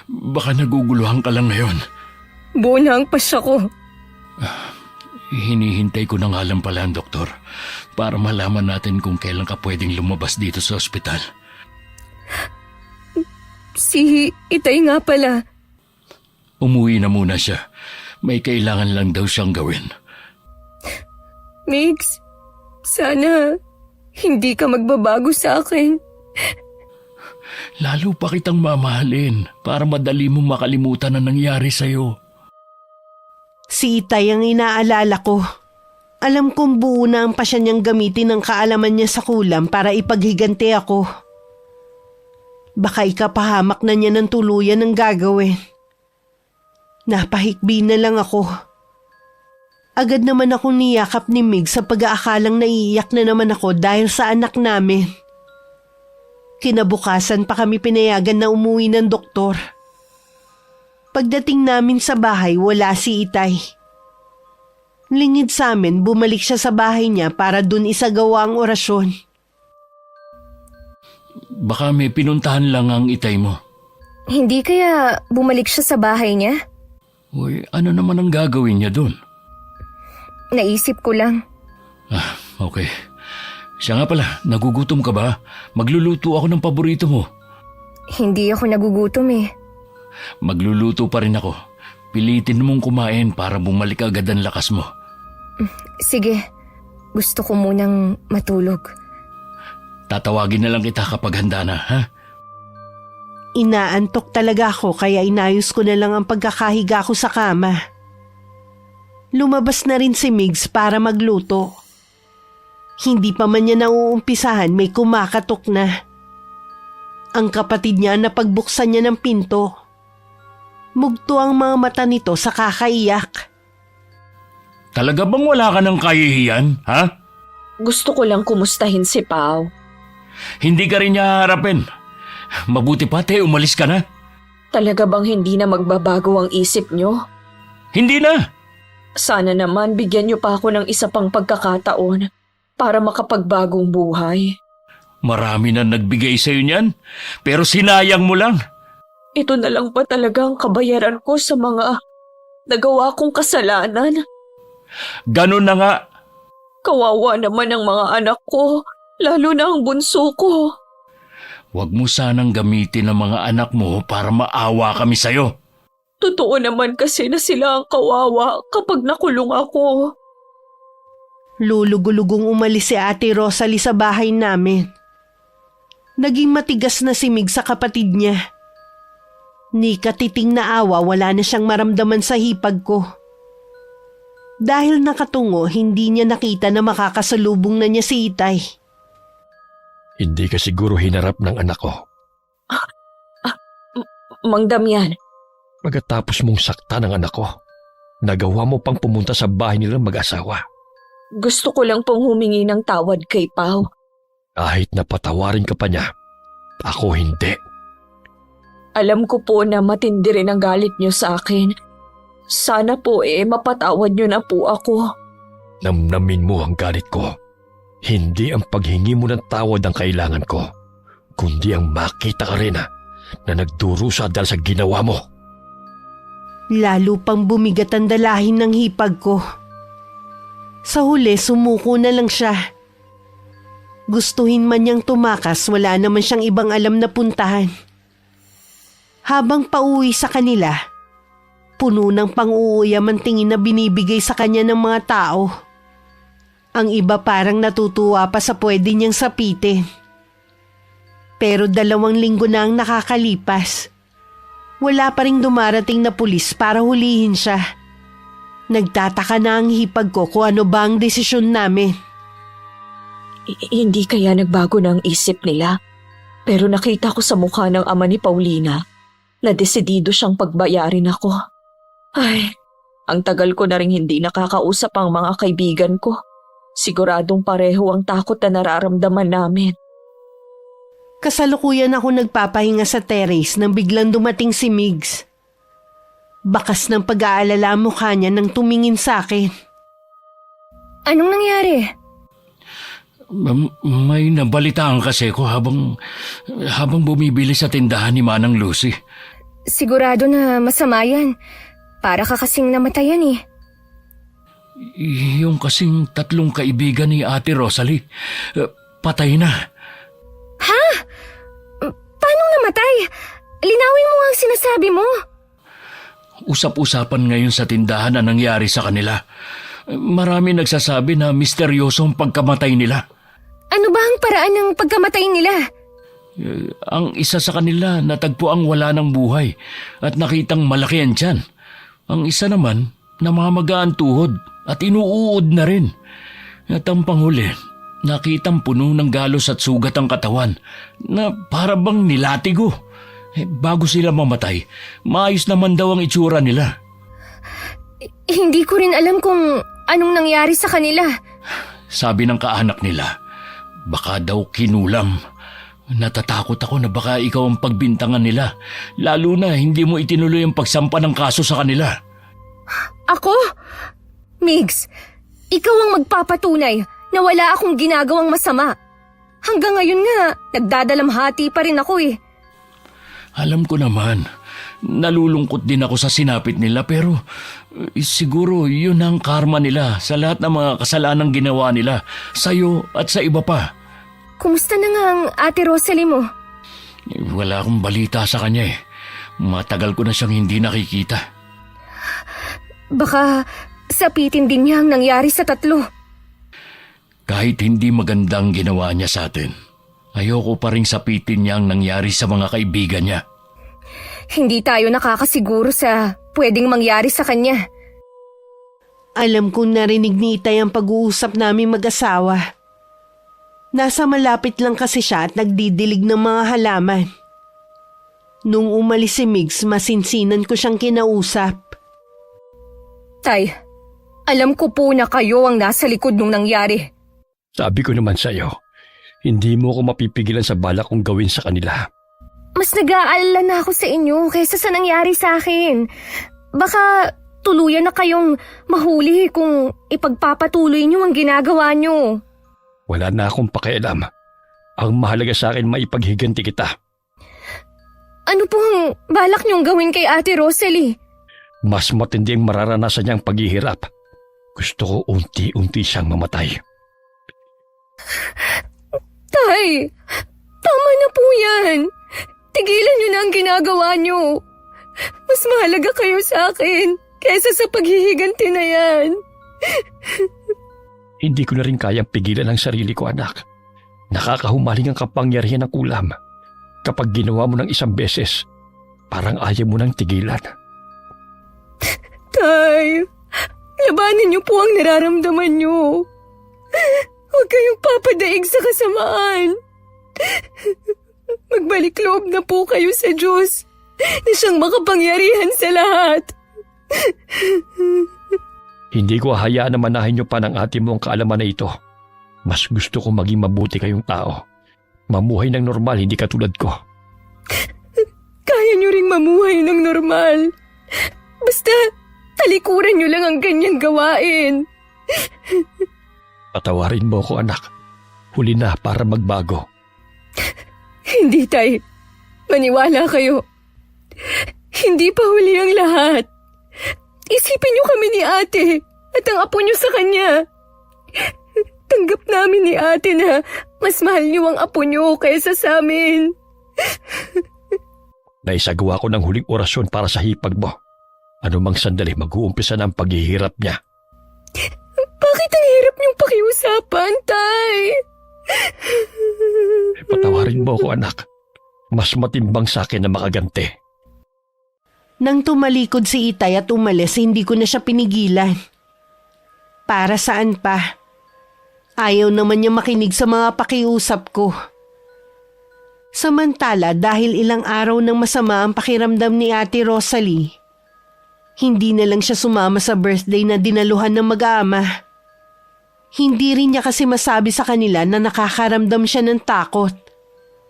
baka naguguluhan ka lang ngayon. Buo na ang pasya ko. Hinihintay ko na nga lang pala ang doktor para malaman natin kung kailan ka pwedeng lumabas dito sa ospital. Si Itay nga pala. Umuwi na muna siya. May kailangan lang daw siyang gawin. Migs, sana hindi ka magbabago sa akin. Lalo pa kitang mamahalin para madali mong makalimutan ang nangyari sa'yo. Si Itay ang inaalala ko. Alam kong buo na ang pasya niyang gamitin ang kaalaman niya sa kulam para ipaghiganti ako. Baka ikapahamak na niya ng tuluyan ang gagawin. Napahikbi na lang ako. Agad naman ako niyakap ni Mig sa pag-aakalang naiiyak na naman ako dahil sa anak namin. Kinabukasan pa kami pinayagan na umuwi ng doktor. Pagdating namin sa bahay, wala si Itay. Lingid sa amin, bumalik siya sa bahay niya para dun isagawa ang orasyon. Baka may pinuntahan lang ang Itay mo. Hindi kaya bumalik siya sa bahay niya? Uy, ano naman ang gagawin niya dun? Naisip ko lang. Okay. Siya nga pala, nagugutom ka ba? Magluluto ako ng paborito mo. Hindi ako nagugutom eh. Magluluto pa rin ako. Pilitin mong kumain para bumalik agad ang lakas mo. Sige, gusto ko munang matulog. Tatawagin na lang kita kapag handa na, ha? Inaantok talaga ako kaya inayos ko na lang ang pagkakahiga ko sa kama. Lumabas na rin si Migs para magluto. Hindi pa man niya nauumpisahan, may kumakatok na. Ang kapatid niya na pagbuksan niya ng pinto. Mugto ang mga mata nito sa kakaiyak. Talaga bang wala ka ng kahihiyan, ha? Gusto ko lang kumustahin si Pao. Hindi ka rin niya harapin. Mabuti pa, umalis ka na. Talaga bang hindi na magbabago ang isip niyo? Hindi na. Sana naman bigyan niyo pa ako ng isa pang pagkakataon para makapagbagong buhay. Marami na nagbigay sa'yo niyan, pero sinayang mo lang. Ito na lang ba talaga ang kabayaran ko sa mga nagawa kong kasalanan? Ganun na nga. Kawawa naman ang mga anak ko, lalo na ang bunso ko. Huwag mo sanang gamitin ang mga anak mo para maawa kami sa'yo. Totoo naman kasi na sila ang kawawa kapag nakulong ako. Lulugulugong umalis si Ate Rosalie sa bahay namin. Naging matigas na si Mig sa kapatid niya. Ni katiting na awa, wala na siyang maramdaman sa hipag ko. Dahil nakatungo, hindi niya nakita na makakasalubong na niya si Itay. Hindi ka siguro hinarap ng anak ko. Mang Damian, Pagkatapos mong sakta ng anak ko, nagawa mo pang pumunta sa bahay nilang mag-asawa. gusto ko lang pong humingi ng tawad kay Pao. Kahit napatawarin ka pa niya, ako hindi. Alam ko po na matindi rin ang galit niyo sa akin. Sana po mapatawad niyo na po ako. Namnamin mo ang galit ko. Hindi ang paghingi mo ng tawad ang kailangan ko, kundi ang makita ka rin na nagdurusa dahil sa ginawa mo. Lalo pang bumigat ang dalahin ng hipag ko. Sa huli, sumuko na lang siya. Gustuhin man niyang tumakas, wala naman siyang ibang alam na puntahan. Habang pauwi sa kanila, puno ng pang-uuyam ang tingin na binibigay sa kanya ng mga tao. Ang iba parang natutuwa pa sa pwede niyang sapitin. Pero 2 linggo na ang nakakalipas. Wala pa ring dumarating na pulis para hulihin siya. Nagtataka na ang hipag ko kung ano ba ang desisyon namin. Hindi kaya nagbago na ang isip nila? Pero nakita ko sa mukha ng ama ni Paulina na desidido siyang pagbayarin ako. Ay, ang tagal ko na rin hindi nakakausap ang mga kaibigan ko. Siguradong pareho ang takot na nararamdaman namin. Kasalukuyan ako nagpapahinga sa terrace nang biglang dumating si Migs. Bakas ng pag-aalala ang mukha niya nang tumingin sa akin. Anong nangyari? May nabalitaan kasi ko habang bumibili sa tindahan ni Manang Lucy. Sigurado na masama yan. Para ka kasing namatayan eh. Yung kasing 3 kaibigan ni Ate Rosalie, patay na. Ha? Paano namatay? Linawin mo ang sinasabi mo. Usap-usapan ngayon sa tindahan ang nangyari sa kanila. Marami nagsasabi na misteryoso ang pagkamatay nila. Ano ba ang paraan ng pagkamatay nila? Ang isa sa kanila natagpuang wala ng buhay at nakitang malaki ang tiyan. Ang isa naman namamaga ang tuhod at inuuod na rin. At ang panghuli, nakitang puno ng galos at sugat ang katawan na para bang nilatigo. Bago sila mamatay, maayos naman daw ang itsura nila. Hindi ko rin alam kung anong nangyari sa kanila. Sabi ng kaanak nila, baka daw kinulam. Natatakot ako na baka ikaw ang pagbintangan nila, lalo na hindi mo itinuloy ang pagsampa ng kaso sa kanila. Ako? Migs, ikaw ang magpapatunay na wala akong ginagawang masama. Hanggang ngayon nga, nagdadalamhati pa rin ako eh. Alam ko naman, nalulungkot din ako sa sinapit nila pero siguro yun ang karma nila sa lahat ng mga kasalanang ginawa nila, sa'yo at sa iba pa. Kumusta na nga ang Ate Rosalie mo? Wala akong balita sa kanya eh. Matagal ko na siyang hindi nakikita. Baka sapitin din niya ang nangyari sa 3. Kahit hindi magandang ginawa niya sa atin, ayoko pa rin sapitin niya ang nangyari sa mga kaibigan niya. Hindi tayo nakakasiguro sa pwedeng mangyari sa kanya. Alam kong narinig ni Itay ang pag-uusap namin mag-asawa. Nasa malapit lang kasi siya at nagdidilig ng mga halaman. Nung umalis si Migs, masinsinan ko siyang kinausap. Tay, alam ko po na kayo ang nasa likod nung nangyari. Sabi ko naman sa'yo, hindi mo ako mapipigilan sa balak kong gawin sa kanila. Mas nag-aalala na ako sa inyo kaysa sa nangyari sa akin. Baka tuluyan na kayong mahuli kung ipagpapatuloy niyo ang ginagawa niyo. Wala na akong pakialam. Ang mahalaga sa akin maipaghiganti kita. Ano pong balak niyong gawin kay Ate Rosalie? Mas matindi ang mararanasan niyang paghihirap. Gusto ko unti-unti siyang mamatay. Tay, tama na po yan. Tigilan niyo na ang ginagawa niyo. Mas mahalaga kayo sa akin kaysa sa paghihiganti na yan. Hindi ko na rin kayang pigilan ang sarili ko, anak. Nakakahumaling ang kapangyarihan ng kulam. Kapag ginawa mo ng isang beses, parang ayaw mo nang tigilan. Tay, labanan niyo po ang nararamdaman niyo. Huwag kayong papadaig sa kasamaan. Magbalik loob na po kayo sa Diyos na siyang makapangyarihan sa lahat. Hindi ko hayaan na manahin niyo pa ng ate mo ang kaalaman na ito. Mas gusto ko maging mabuti kayong tao. Mamuhay ng normal, hindi katulad ko. Kaya niyo ring mamuhay ng normal. Basta talikuran niyo lang ang ganyang gawain. Patawarin mo ko, anak. huli na para magbago. Hindi, Tay. Maniwala kayo. Hindi pa huli ang lahat. Isipin niyo kami ni ate at ang apo niyo sa kanya. Tanggap namin ni ate na mas mahal niyo ang apo niyo kaysa sa amin. Naisagawa ko ng huling orasyon para sa hipag mo. Ano mang sandali mag-uumpisa na ang paghihirap niya. Bakit ang hirap niyong pakiusapan, Tay? Patawarin mo ako, anak. Mas matimbang sa akin na makaganti. Nang tumalikod si Itay at umalis, hindi ko na siya pinigilan. Para saan pa? Ayaw naman niya makinig sa mga pakiusap ko. Samantala, dahil ilang araw nang masama ang pakiramdam ni Ate Rosalie, hindi na lang siya sumama sa birthday na dinaluhan ng mag-aama. Hindi rin niya kasi masabi sa kanila na nakakaramdam siya ng takot,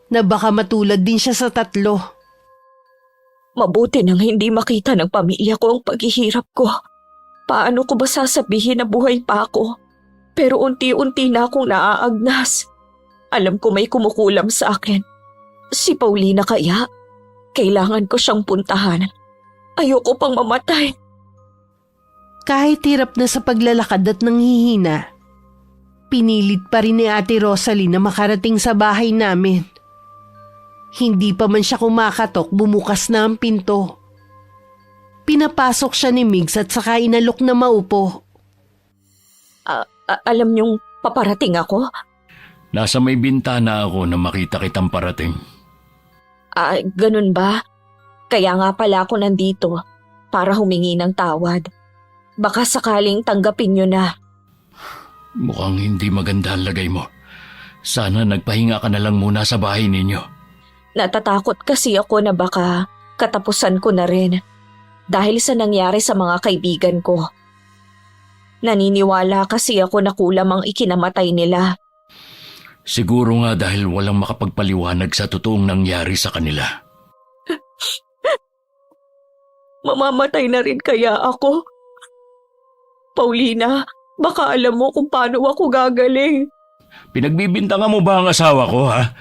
na baka matulad din siya sa tatlo. Mabuti nang hindi makita ng pamilya ko ang paghihirap ko. Paano ko ba sasabihin na buhay pa ako? Pero unti-unti na akong naaagnas. Alam ko may kumukulam sa akin. Si Paulina kaya? Kailangan ko siyang puntahan. Ayoko pang mamatay. Kahit hirap na sa paglalakad at nanghihina, pinilit pa rin ni Ate Rosalie na makarating sa bahay namin. Hindi pa man siya kumakatok, bumukas na ang pinto. Pinapasok siya ni Migs at saka inalok na maupo. Alam niyong paparating ako? Nasa may bintana ako na makita kitang parating. Ganun ba? Kaya nga pala ako nandito para humingi ng tawad. Baka sakaling tanggapin niyo na. Mukhang hindi maganda ang lagay mo. Sana nagpahinga ka na lang muna sa bahay ninyo. Natatakot kasi ako na baka katapusan ko na rin dahil sa nangyari sa mga kaibigan ko. Naniniwala kasi ako na kulam ang ikinamatay nila. Siguro nga dahil walang makapagpaliwanag sa totoong nangyari sa kanila. Mamamatay na rin kaya ako? Paulina, baka alam mo kung paano ako gagaling. Pinagbibintangan mo ba ang asawa ko, ha?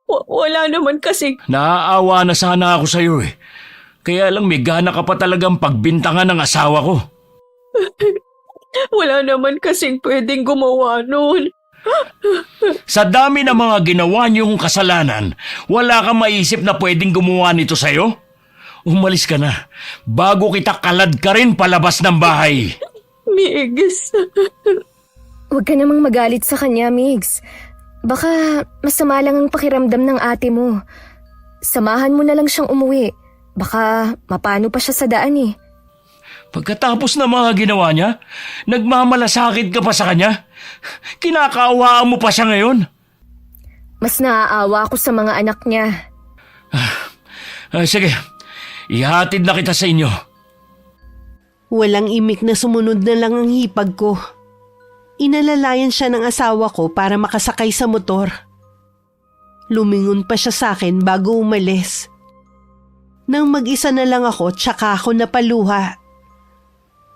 Wala naman kasi. Naaawa na sana ako sa iyo eh. Kaya lang may gana ka pa talagang pagbintangan ng asawa ko. Wala naman kasing pwedeng gumawa nun. Sa dami ng mga ginawa niyong kasalanan, wala kang maisip na pwedeng gumawa nito sa'yo? Umalis ka na, bago kita kalad ka rin palabas ng bahay. Migs. Huwag ka namang magalit sa kanya, Migs. Baka masama lang ang pakiramdam ng ate mo. Samahan mo na lang siyang umuwi. Baka mapano pa siya sa daan eh. Pagkatapos ng mga ginawa niya, nagmamalasakit ka pa sa kanya? Kinakaawaan mo pa siya ngayon? Mas naaawa ako sa mga anak niya. Sige, ihatid na kita sa inyo. Walang imik na sumunod na lang ang hipag ko. Inalalayan siya ng asawa ko para makasakay sa motor. Lumingon pa siya sa akin bago umalis. Nang mag-isa na lang ako, tsaka ako napaluha.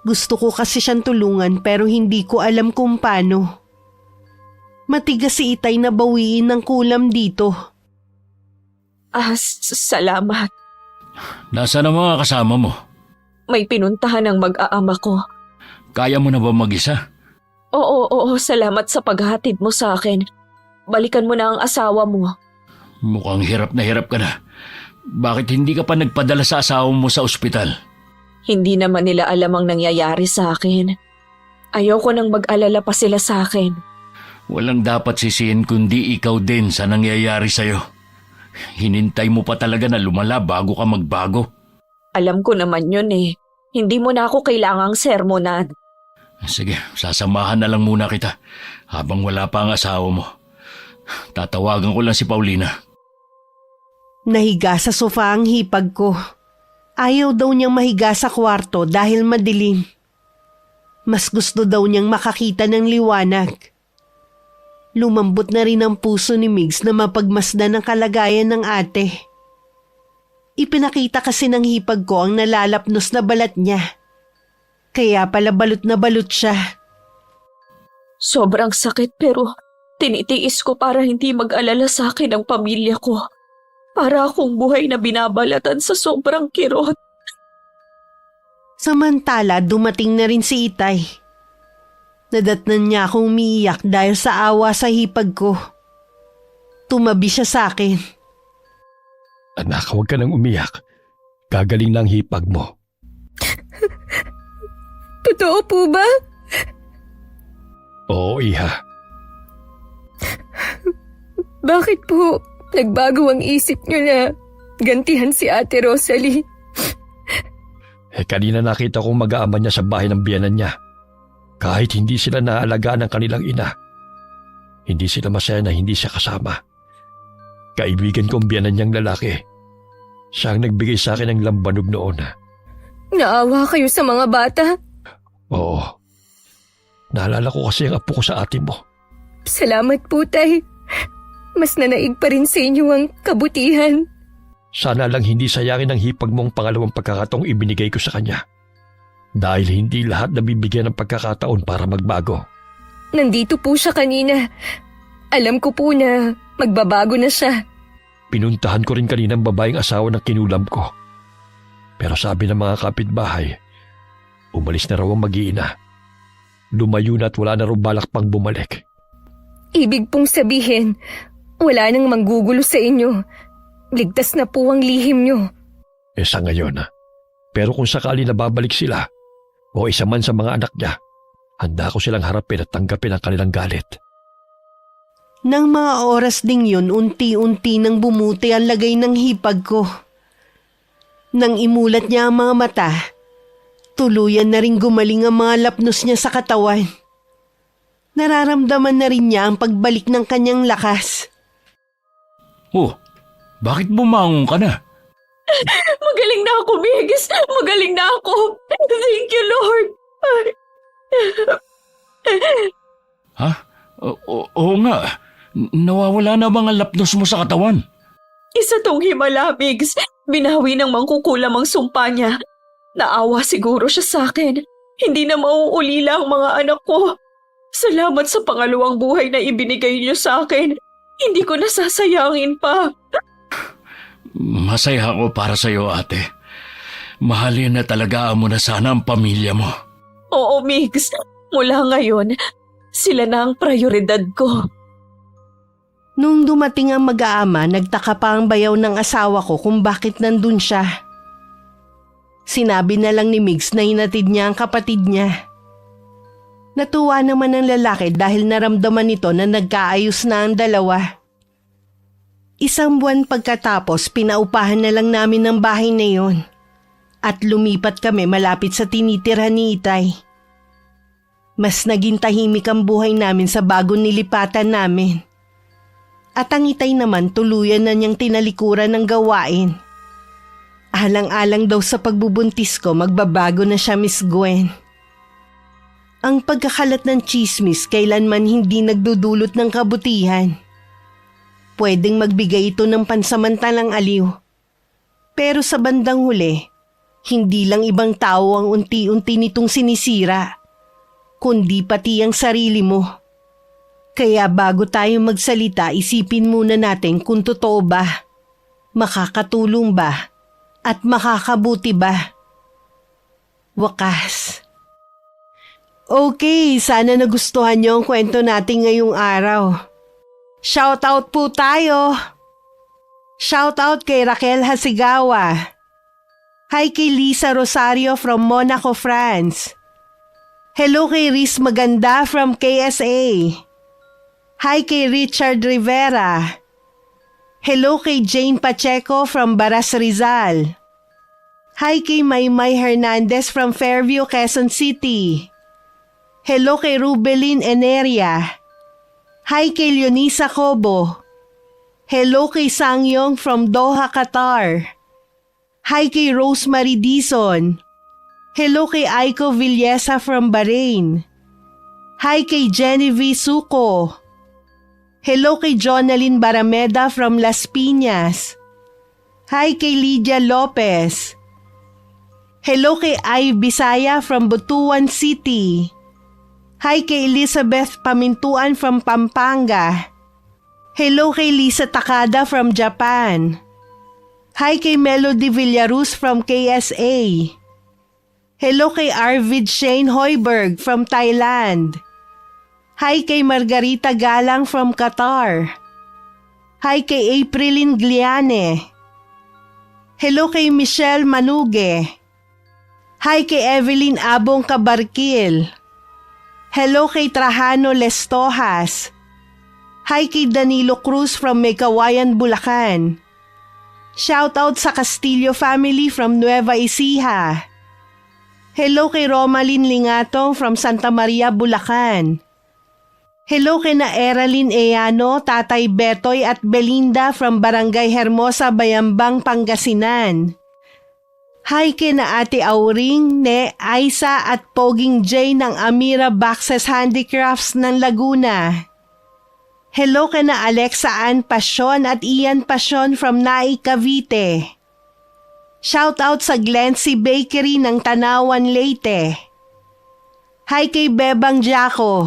Gusto ko kasi siyang tulungan pero hindi ko alam kung paano. Matigas si Itay na bawiin ng kulam dito. Salamat. Nasaan ang mga kasama mo? May pinuntahan ng mag-aama ko. Kaya mo na ba mag-isa? Oo, salamat sa paghatid mo sa akin. Balikan mo na ang asawa mo. Mukhang hirap ka na. Bakit hindi ka pa nagpadala sa asawa mo sa ospital? Hindi naman nila alam ang nangyayari sa akin. Ayoko nang mag-alala pa sila sa akin. Walang dapat sisihin kundi ikaw din sa nangyayari sa'yo. Hinintay mo pa talaga na lumala bago ka magbago. Alam ko naman yun eh. Hindi mo na ako kailangang sermonan. Sige, sasamahan na lang muna kita habang wala pa ang asawa mo. Tatawagan ko lang si Paulina. Nahiga sa sofa ang hipag ko. Ayaw daw niyang mahiga sa kwarto dahil madilim. Mas gusto daw niyang makakita ng liwanag. Lumambot na rin ang puso ni Migs na mapagmasdan ang kalagayan ng ate. Ipinakita kasi ng hipag ko ang nalalapnos na balat niya. Kaya pala balot na balot siya. Sobrang sakit pero Tinitiis ko para hindi mag-alala sa akin ang pamilya ko. Para akong buhay na binabalatan sa sobrang kirot. Samantala, dumating na rin si Itay. Nadatnan niya akong umiiyak dahil sa awa sa hipag ko. Tumabi siya sa akin. Anak, huwag ka nang umiyak. Gagaling lang hipag mo. Totoo po ba? Oo, iha. Bakit po nagbago ang isip niyo na gantihan si Ate Rosalie? Kanina nakita kong mag-aama niya sa bahay ng biyanan niya. Kahit hindi sila naalagaan ng kanilang ina. Hindi sila masaya na hindi siya kasama. Kaibigan kong biyanan niyang lalaki. Siya ang nagbigay sa akin ng lambanog noon. Naawa kayo sa mga bata? Oo. Naalala ko kasi ang apo ko sa ate mo. Salamat po, Tay. Mas nanaig pa rin sa inyo ang kabutihan. Sana lang hindi sayangin ang hipag mong pangalawang pagkakataong ibinigay ko sa kanya. Dahil hindi lahat nabibigyan ng pagkakataon para magbago. Nandito po siya kanina. Alam ko po na magbabago na siya. Pinuntahan ko rin kanina ang babaeng asawa ng kinulam ko. Pero sabi ng mga kapitbahay, umalis na raw ang mag-iina. Lumayo na at wala na raw balak pang bumalik. Ibig pong sabihin, wala nang manggugulo sa inyo. Ligtas na po ang lihim nyo. Sa ngayon. Pero kung sakali na babalik sila, o isa man sa mga anak niya, handa ko silang harapin at tanggapin ang kanilang galit. Nang mga oras ding yun, unti-unti nang bumuti ang lagay ng hipag ko. Nang imulat niya ang mga mata, tuluyan na rin gumaling ang mga lapnos niya sa katawan. Nararamdaman na rin niya ang pagbalik ng kanyang lakas. Oh, bakit bumangon ka na? Magaling na ako, Migs. Magaling na ako. Thank you, Lord. Ha? Oo nga. Nawawala na mga lapnos mo sa katawan. Isa tong himala, Migs. Binawi ng mangkukulam ang sumpa niya. Naawa siguro siya sa akin. Hindi na mauulila ang mga anak ko. Salamat sa pangalawang buhay na ibinigay niyo sa akin. Hindi ko nasasayangin pa. Masaya ako para sa iyo, ate. Mahalin na talaga mo na sana ang pamilya mo. Oo, Migs. Mula ngayon, sila na ang prioridad ko. Nung dumating ang mag-aama, nagtaka pa ang bayaw ng asawa ko kung bakit nandun siya. Sinabi na lang ni Migs na hinatid niya ang kapatid niya. Natuwa naman ang lalaki dahil naramdaman nito na nagkaayos na ang dalawa. Isang buwan pagkatapos, pinaupahan na lang namin ang bahay na yon. At lumipat kami malapit sa tinitirhan ni Itay. Mas naging tahimik ang buhay namin sa bagong nilipatan namin. At ang Itay naman tuluyan na niyang tinalikuran ng gawain. Alang-alang daw sa pagbubuntis ko, magbabago na siya, Miss Gwen. Ang pagkakalat ng chismis kailanman hindi nagdudulot ng kabutihan. Pwedeng magbigay ito ng pansamantalang aliw. Pero sa bandang huli, hindi lang ibang tao ang unti-unti nitong sinisira, kundi pati ang sarili mo. Kaya bago tayo magsalita, isipin muna natin kung totoo ba, makakatulong ba, at makakabuti ba. Wakas. Okay, sana nagustuhan niyo ang kwento natin ngayong araw. Shoutout po tayo. Shoutout kay Raquel Hasigawa. Hi kay Lisa Rosario from Monaco, France. Hello kay Riz Maganda from KSA. Hi kay Richard Rivera. Hello kay Jane Pacheco from Baras Rizal. Hi kay Maymay Hernandez from Fairview, Quezon City. Hello kay Rubelin Eneria. Hi kay Leonisa Cobo. Hello kay Sangyong from Doha, Qatar. Hi kay Rosemary Dizon. Hello kay Aiko Villesa from Bahrain. Hi kay Genevieve Suko. Hello kay Jonalyn Barameda from Las Piñas. Hi kay Lydia Lopez. Hello kay Ay Bisaya from Butuan City. Hi kay Elizabeth Pamintuan from Pampanga. Hello kay Lisa Takada from Japan. Hi kay Melody Villaruz from KSA. Hello kay Arvid Shane Hoiberg from Thailand. Hi kay Margarita Galang from Qatar. Hi kay Aprilin Gliane. Hello kay Michelle Manuge. Hi kay Evelyn Abong Kabarkil. Hello kay Trajano Lestojas. Hi kay Danilo Cruz from Meykawayan, Bulacan. Shout out sa Castillo family from Nueva Ecija. Hello kay Romalyn Lingatong from Santa Maria, Bulacan. Hello kay na Eralyn Eano, Tatay Betoy at Belinda from Barangay Hermosa, Bayambang, Pangasinan. Hi kay na Ate Auring, Ne, Aisa at Poging J ng Amira Baxes Handicrafts ng Laguna. Hello kay na Alexa Ann Pasyon at Ian Pasyon from Nai, Cavite. Shout out sa Glency Bakery ng Tanawan, Leyte. Hi kay Bebang Jaco.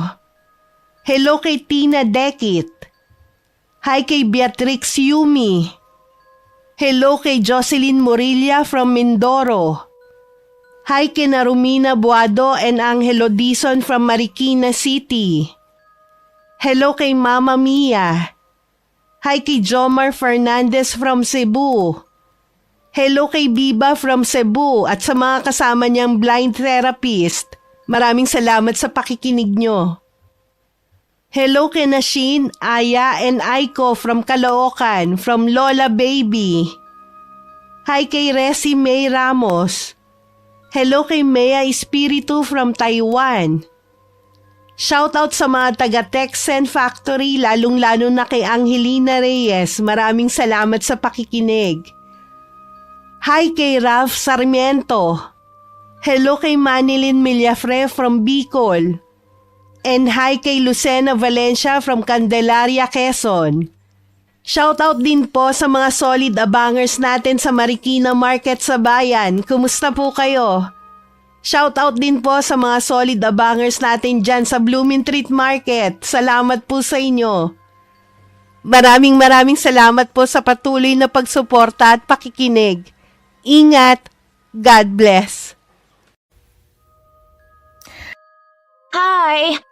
Hello kay Tina Dekit. Hi kay Beatrix Yumi. Hello kay Jocelyn Morilla from Mindoro. Hi kay na Romina Buado and Angelo Dizon from Marikina City. Hello kay Mama Mia. Hi kay Jomar Fernandez from Cebu. Hello kay Biba from Cebu at sa mga kasama niyang blind therapist. Maraming salamat sa pakikinig nyo. Hello kay Nashin, Aya and Aiko from Caloocan from Lola Baby. Hi kay Resi May Ramos. Hello kay Mea Espiritu from Taiwan. Shoutout sa mga taga Texen Factory, lalong-lalo na kay Angelina Reyes. Maraming salamat sa pakikinig. Hi kay Ralph Sarmiento. Hello kay Manilyn Millafre from Bicol. And hi kay Lucena Valencia from Candelaria, Quezon. Shoutout din po sa mga solid abangers natin sa Marikina Market sa bayan. Kumusta po kayo? Shoutout din po sa mga solid abangers natin dyan sa Blooming Treat Market. Salamat po sa inyo. Maraming salamat po sa patuloy na pagsuporta at pakikinig. Ingat. God bless. Hi!